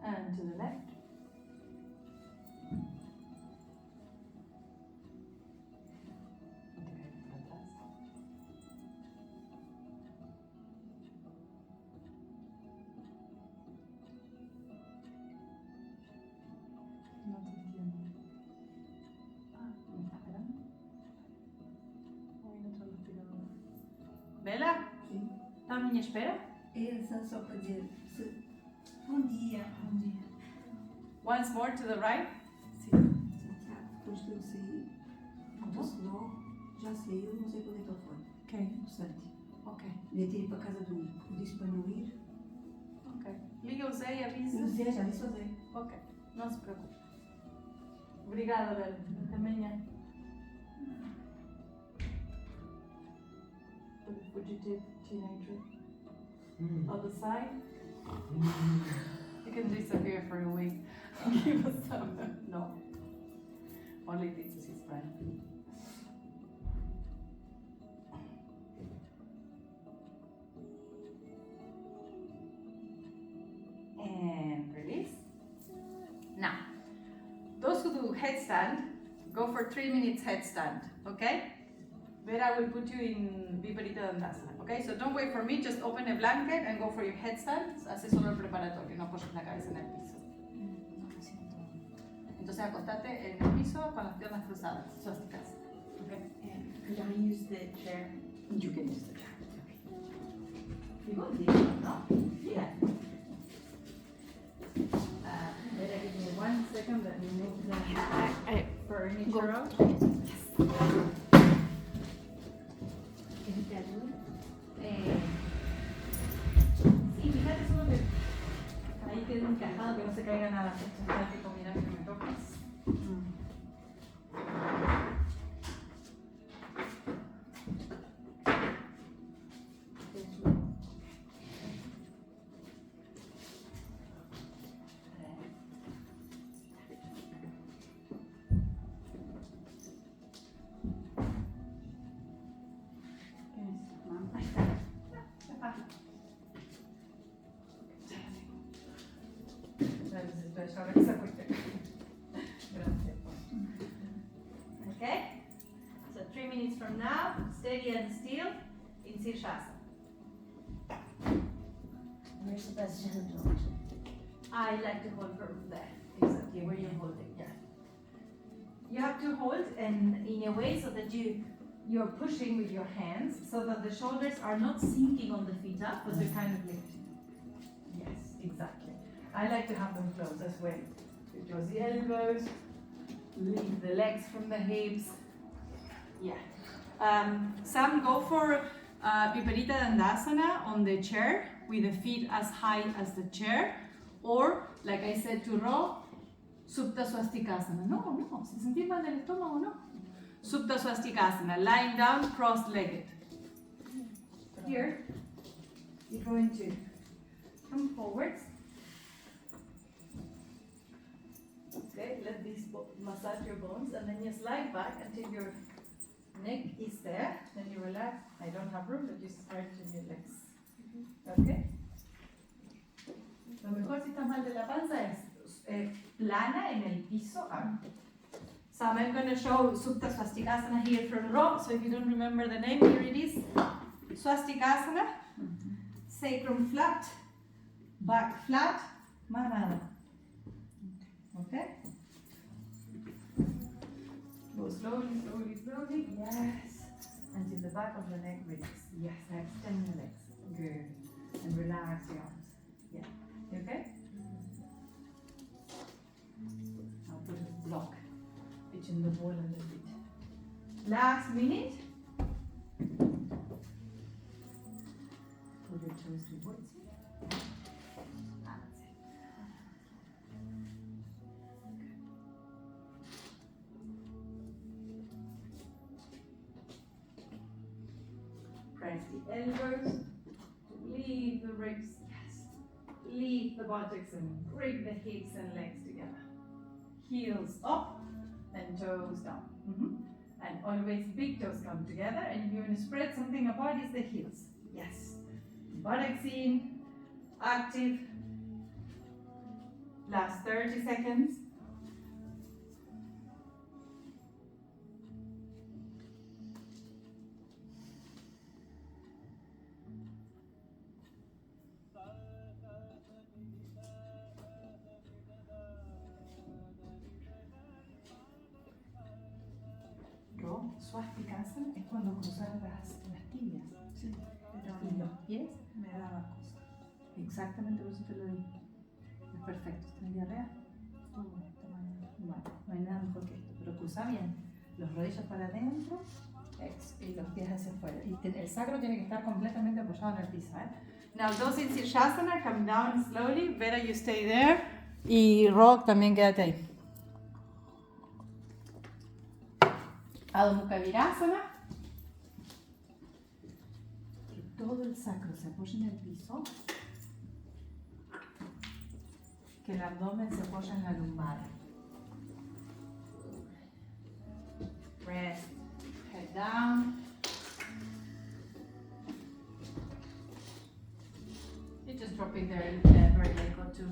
[SPEAKER 2] And to the left. No te entiendo. ¿Me está esperando? Hoy no te lo estoy esperando. ¿Bela?
[SPEAKER 1] Sí.
[SPEAKER 2] ¿Tá à minha espera?
[SPEAKER 3] Elsa, só para dizer, bom dia.
[SPEAKER 2] Once more to the right.
[SPEAKER 3] Depois que eu saí, o senhor já saiu, não sei para onde é que ele foi.
[SPEAKER 2] Okay.
[SPEAKER 3] O Santi.
[SPEAKER 2] Okay.
[SPEAKER 3] Devia ter ido para a casa do Nico. Disse para não ir.
[SPEAKER 2] Okay. Liga o Zé e avisa.
[SPEAKER 3] O Zé já disse ao Zé.
[SPEAKER 2] Ok. Não se preocupe. Obrigada, Bela. Até amanhã. Fugitive teenager. Other side. You can disappear for a week. Give us some. No. Only this is his friend. And release. Now, those who do headstand, go for 3 minutes headstand, okay? But I will put you in Viparita Dandasana, okay? So don't wait for me, just open a blanket and go for your headstand. Hace solo el preparatorio, no pones la cabeza en el piso. Entonces acostate en el piso con las piernas cruzadas, suastikas, okay?
[SPEAKER 1] Could I use the chair?
[SPEAKER 2] You can use the chair. You want this one, no? Yeah.
[SPEAKER 5] Better give me 1 second, let me move the furniture out. Sí, fíjate solo que ahí quede encajado, que no se caiga nada. Estático, mira que me tocas. Okay, so 3 minutes from now, steady and still in Sirsasana.
[SPEAKER 1] Where's the best to hold?
[SPEAKER 5] I like to hold from there, exactly where you're holding, yeah. You have to hold and in a way so that you're pushing with your hands so that the shoulders are not sinking on the feet up, but they're kind of lifting. Yes, exactly. I like to have them close as well. You close the elbows, leave the legs from the hips. Yeah.
[SPEAKER 2] Some go for Viparita Dandasana on the chair with the feet as high as the chair, or like I said to Ro, Supta Swastikasana. No, se sentir mal del estómago, no. Supta Swastikasana, lying down, cross-legged. Here, you're going to come forwards. Okay, let this massage your bones, and then you slide back until your neck is there. Then you relax. I don't have room, but you straighten your legs. Okay. Lo mejor si estás mal de la panza es plana en el piso. So I'm going to show Supta Swastikasana here from Ro. So if you don't remember the name, here it is. Swastikasana. Sacrum flat, back flat, manada. Okay? Go slowly, slowly, slowly. Yes. Until the back of the neck releases. Yes, extend the legs. Good. And relax the arms. Yeah. You okay? I'll put a block between the ball and the feet. Last minute. Pull your toes towards you. That's it. Press the elbows, leave the ribs, yes. Leave the buttocks and bring the hips and legs together. Heels up and toes down. And always big toes come together, and if you want to spread something apart, is the heels. Yes. Buttocks in, active. Last 30 seconds. Swastikasana es cuando cruzas las tibias
[SPEAKER 1] Sí, pero
[SPEAKER 2] y los pies me daba cosa.
[SPEAKER 5] Exactamente por eso te lo di. Es perfecto. ¿Tienes diarrea? Bueno, no hay nada mejor que esto, pero cruza bien. Los rodillos para adentro y los pies hacia afuera. Y el sacro tiene que estar completamente apoyado en el piso. Now, those in Sirsasana, come down slowly. Vera, you stay there. Y Rock, también quédate ahí. Adho Mukha Virasana. Que todo el sacro se apoye en el piso. Que el abdomen se apoya en la lumbar. Rest, head down. You just drop it there very late got to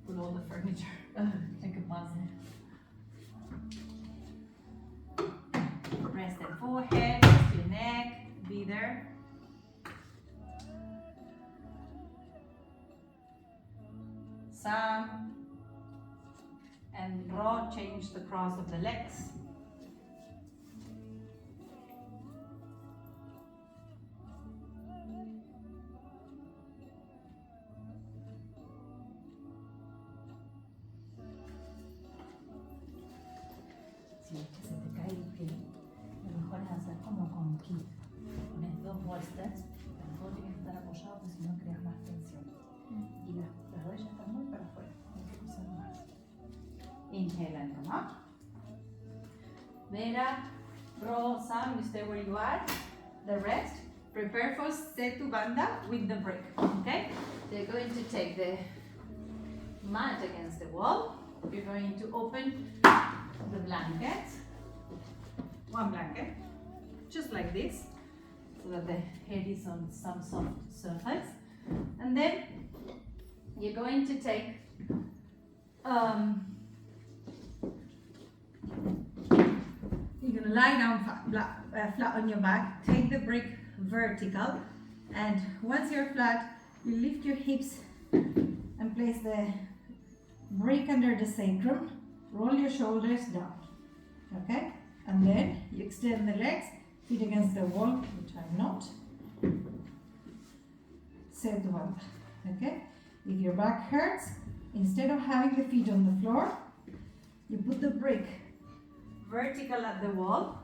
[SPEAKER 5] put all the furniture like a puzzle. Rest the forehead, rest your neck, be there. Sam and Ra change the cross of the legs. Si es que se te cae el pie, lo mejor es hacer como con Kit. Pones dos bolsters, pero todo tiene que estar apoyado porque si no creas más tensión. Y las rodillas están muy para afuera, hay que cruzar más. Inhale and come out. Vera, Ro, Sam, you stay where you are. The rest, prepare for Setu Bandha with the break. Okay? They're going to take the mat against the wall. You're going to open the blanket, one blanket, just like this, so that the head is on some soft surface. And then you're going to take you're going to lie down flat on your back, take the brick vertical, and once you're flat, you lift your hips and place the brick under the sacrum, roll your shoulders down, okay? And then you extend the legs, feet against the wall, which I'm not. Setu Bandha, okay? If your back hurts, instead of having the feet on the floor, you put the brick vertical at the wall,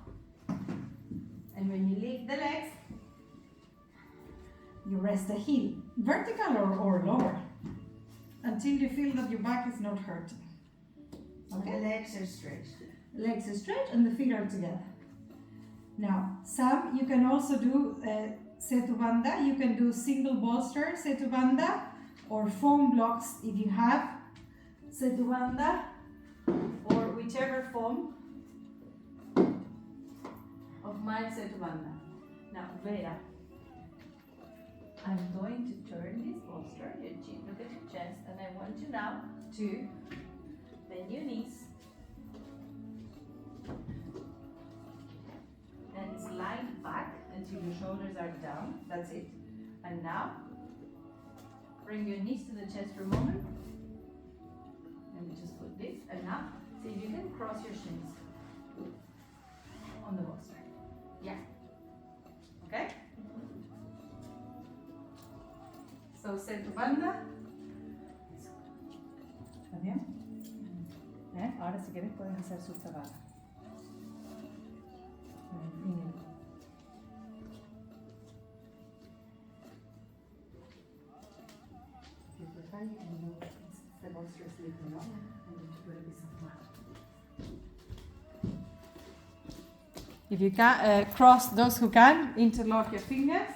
[SPEAKER 5] and when you lift the legs, you rest the heel, vertical or lower, until you feel that your back is not hurting. Okay?
[SPEAKER 1] Legs are straight.
[SPEAKER 5] Legs are straight and the feet are together. Now, Sam, you can also do Setu Bandha. You can do single bolster Setu Bandha or foam blocks if you have Setu Bandha, or whichever form of mild Setu Bandha. Now, Vera, I'm going to turn this bolster, your chin, look at your chest, and I want you now to bend your knees and slide back until your shoulders are down. That's it. And now, bring your knees to the chest for a moment. Let me just put this. And now, see if you can cross your shins on the bolster. Yeah. Okay? So, Setu Bandha. ¿Está bien? Ahora si quieres puedes hacer Supta If you prefer, you can move the bolster sleeping on and then put a piece of mat. If you can, cross those who can, interlock your fingers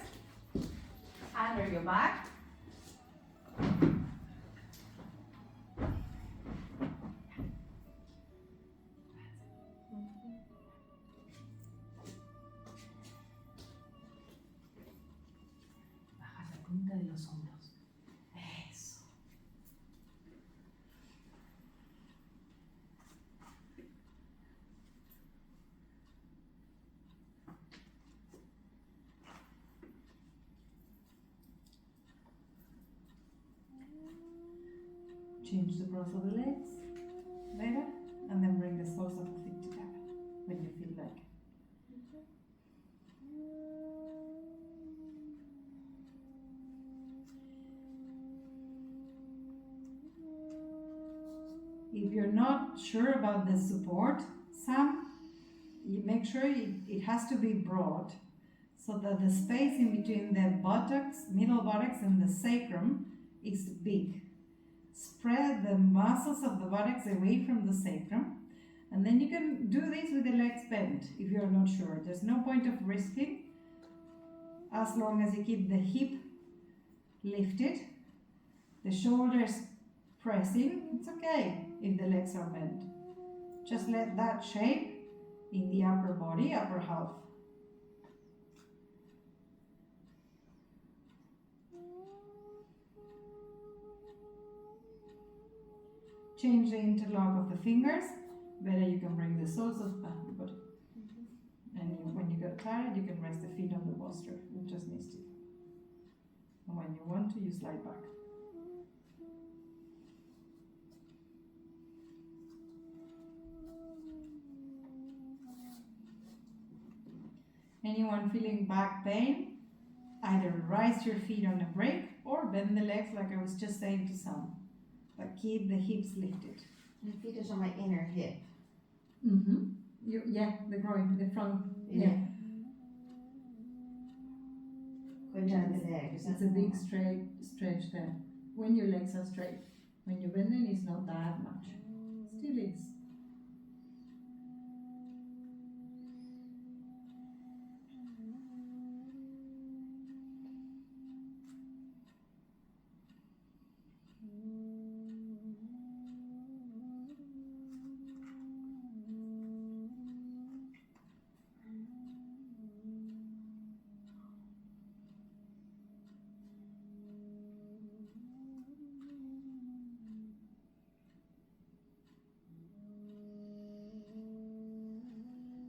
[SPEAKER 5] under your back. Baja la punta de los hombros. Eso. Change the cross of the legs, Vera, and then bring the soles of the feet together when you feel like it.
[SPEAKER 6] if you're not sure about the support, you make sure it has to be broad so that the space in between the buttocks, middle buttocks and the sacrum is big. Spread the muscles of the buttocks away from the sacrum, and then you can do this with the legs bent if you're not sure. There's no point of risking as long as you keep the hip lifted, the shoulders pressing. It's okay if the legs are bent. Just let that shape in the upper body, upper half. Change the interlock of the fingers. Better you can bring the soles of good. And when you get tired, you can rest the feet on the bolster. It just needs to. And when you want to, you slide back. Anyone feeling back pain? Either rise your feet on a break or bend the legs like I was just saying to some. But keep the hips lifted.
[SPEAKER 1] My feet is on my inner hip.
[SPEAKER 6] Mm-hmm. The groin, the front. Yeah.
[SPEAKER 1] Going down the legs.
[SPEAKER 6] It's a big stretch there. When your legs are straight. When you're bending, it's not that much. Still is.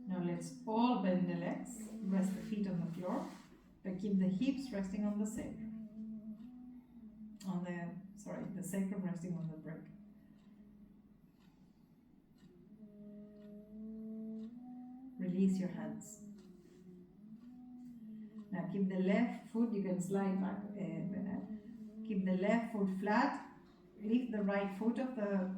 [SPEAKER 6] Now let's all bend the legs, rest the feet on the floor, but keep the hips resting on the sacrum. The sacrum resting on the brick. Release your hands. Now keep the left foot, you can slide back, keep the left foot flat, lift the right foot off the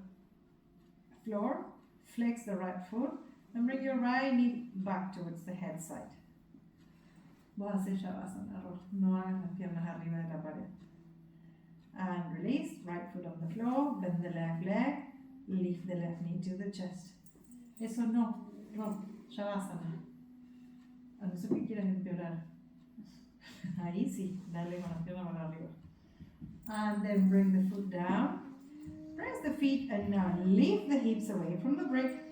[SPEAKER 6] floor, flex the right foot, and bring your right knee back towards the head side. Voy a hacer Shavasana, no hagas las piernas arriba de la pared. And release, right foot on the floor, bend the left leg, lift the left knee to the chest. Eso no, Shavasana. A no ser que quieras empeorar. Ahí sí, dale con las piernas para arriba. And then bring the foot down, press the feet, and now lift the hips away from the brick.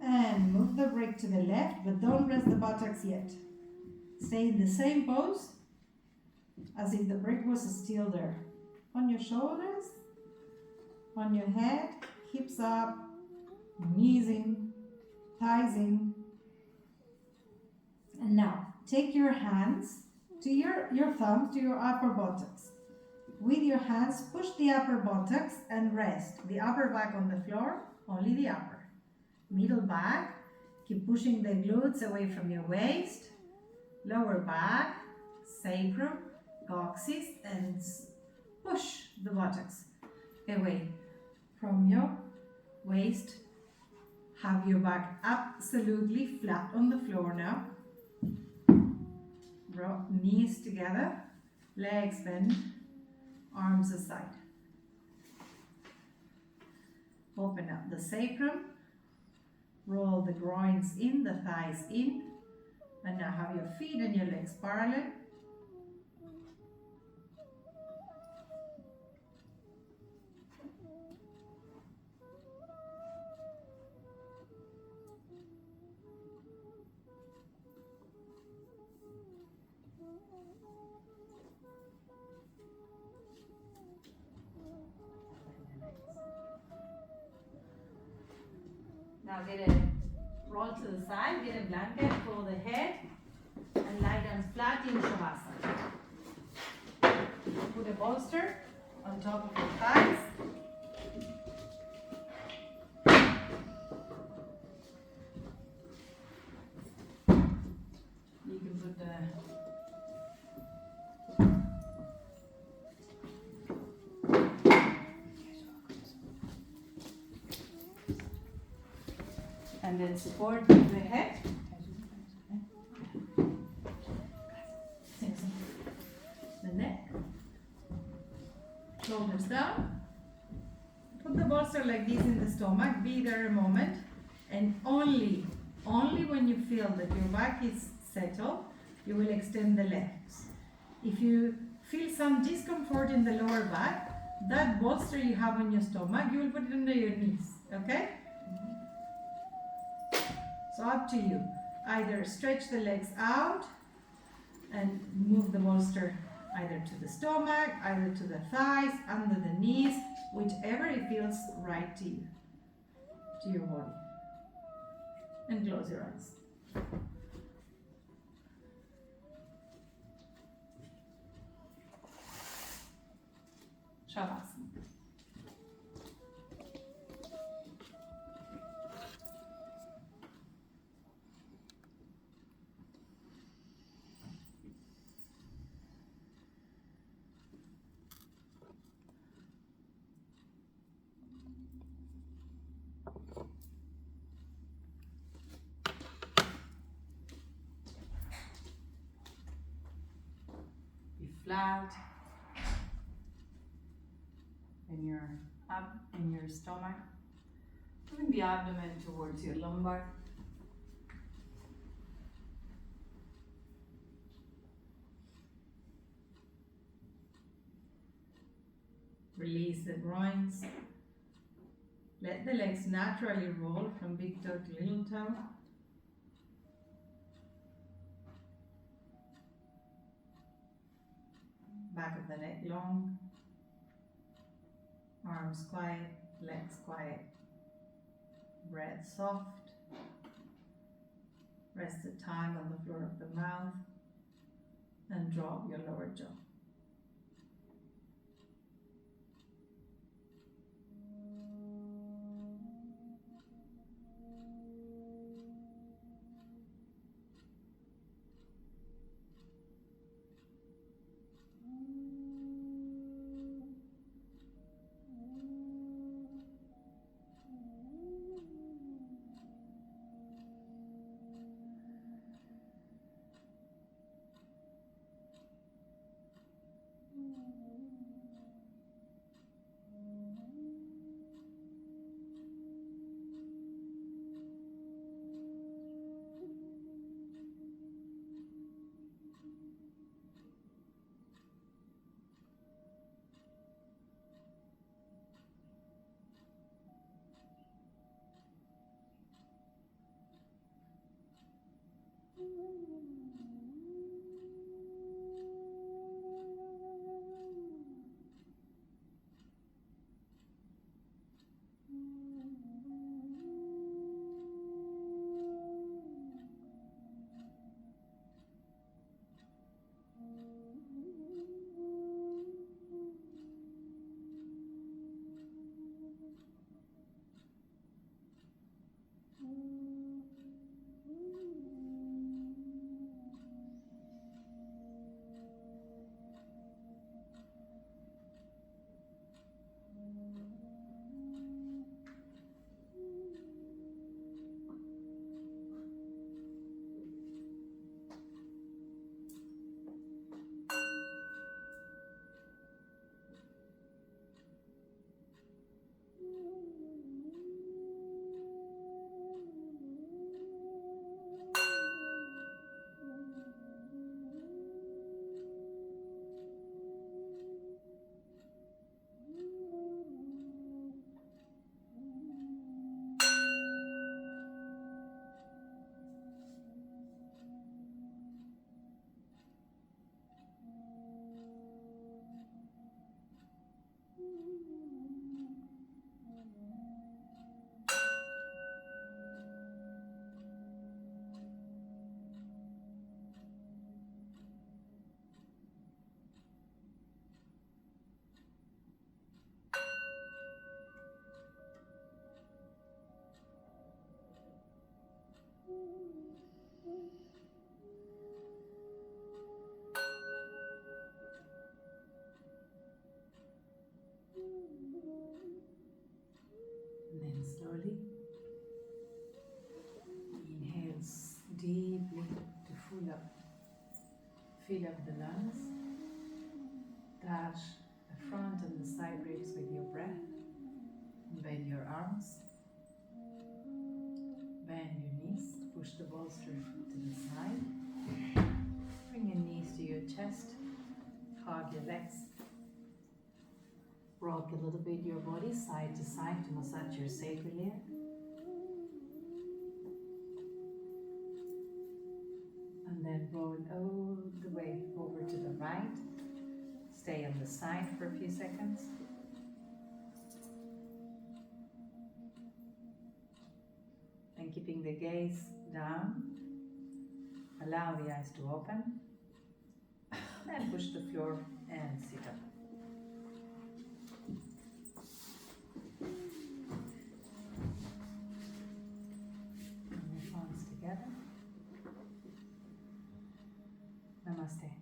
[SPEAKER 6] And move the brick to the left, but don't rest the buttocks yet. Stay in the same pose as if the brick was still there. On your shoulders, on your head, hips up, knees in, thighs in. And now, take your hands to your thumbs to your upper buttocks. With your hands, push the upper buttocks and rest. The upper back on the floor, only the upper. Middle back, keep pushing the glutes away from your waist. Lower back, sacrum, coccyx, and push the buttocks away from your waist. Have your back absolutely flat on the floor now. Draw knees together, legs bent, arms aside. Open up the sacrum. Roll the groins in, the thighs in, and now have your feet and your legs parallel. Now get a roll to the side, get a blanket for the head, and lie down flat in Shavasana. Put a bolster on top of your thighs. You can put the
[SPEAKER 5] And then support the head. The neck. Shoulders down. Put the bolster like this in the stomach. Be there a moment. And only when you feel that your back is settled, you will extend the legs. If you feel some discomfort in the lower back, that bolster you have on your stomach, you will put it under your knees, okay? So up to you. Either stretch the legs out and move the bolster either to the stomach, either to the thighs, under the knees, whichever it feels right to you, to your body. And close your eyes. Shavasana. Be flat. And your up in your stomach. Bring the abdomen towards your lumbar. Release the groins. Let the legs naturally roll from big toe to little toe. Back of the neck long. Arms quiet, legs quiet. Breath soft. Rest the tongue on the floor of the mouth and drop your lower jaw.
[SPEAKER 2] fill up the lungs. Touch the front and the side ribs with your breath. Bend your arms. Bend your knees. Push the bolster to the side. Bring your knees to your chest. Hug your legs. Rock a little bit your body side to side to massage your sacral. And then roll all the way over to the right. Stay on the side for a few seconds. And keeping the gaze down, allow the eyes to open. And push the floor and sit up. Bring your palms together. Namaste.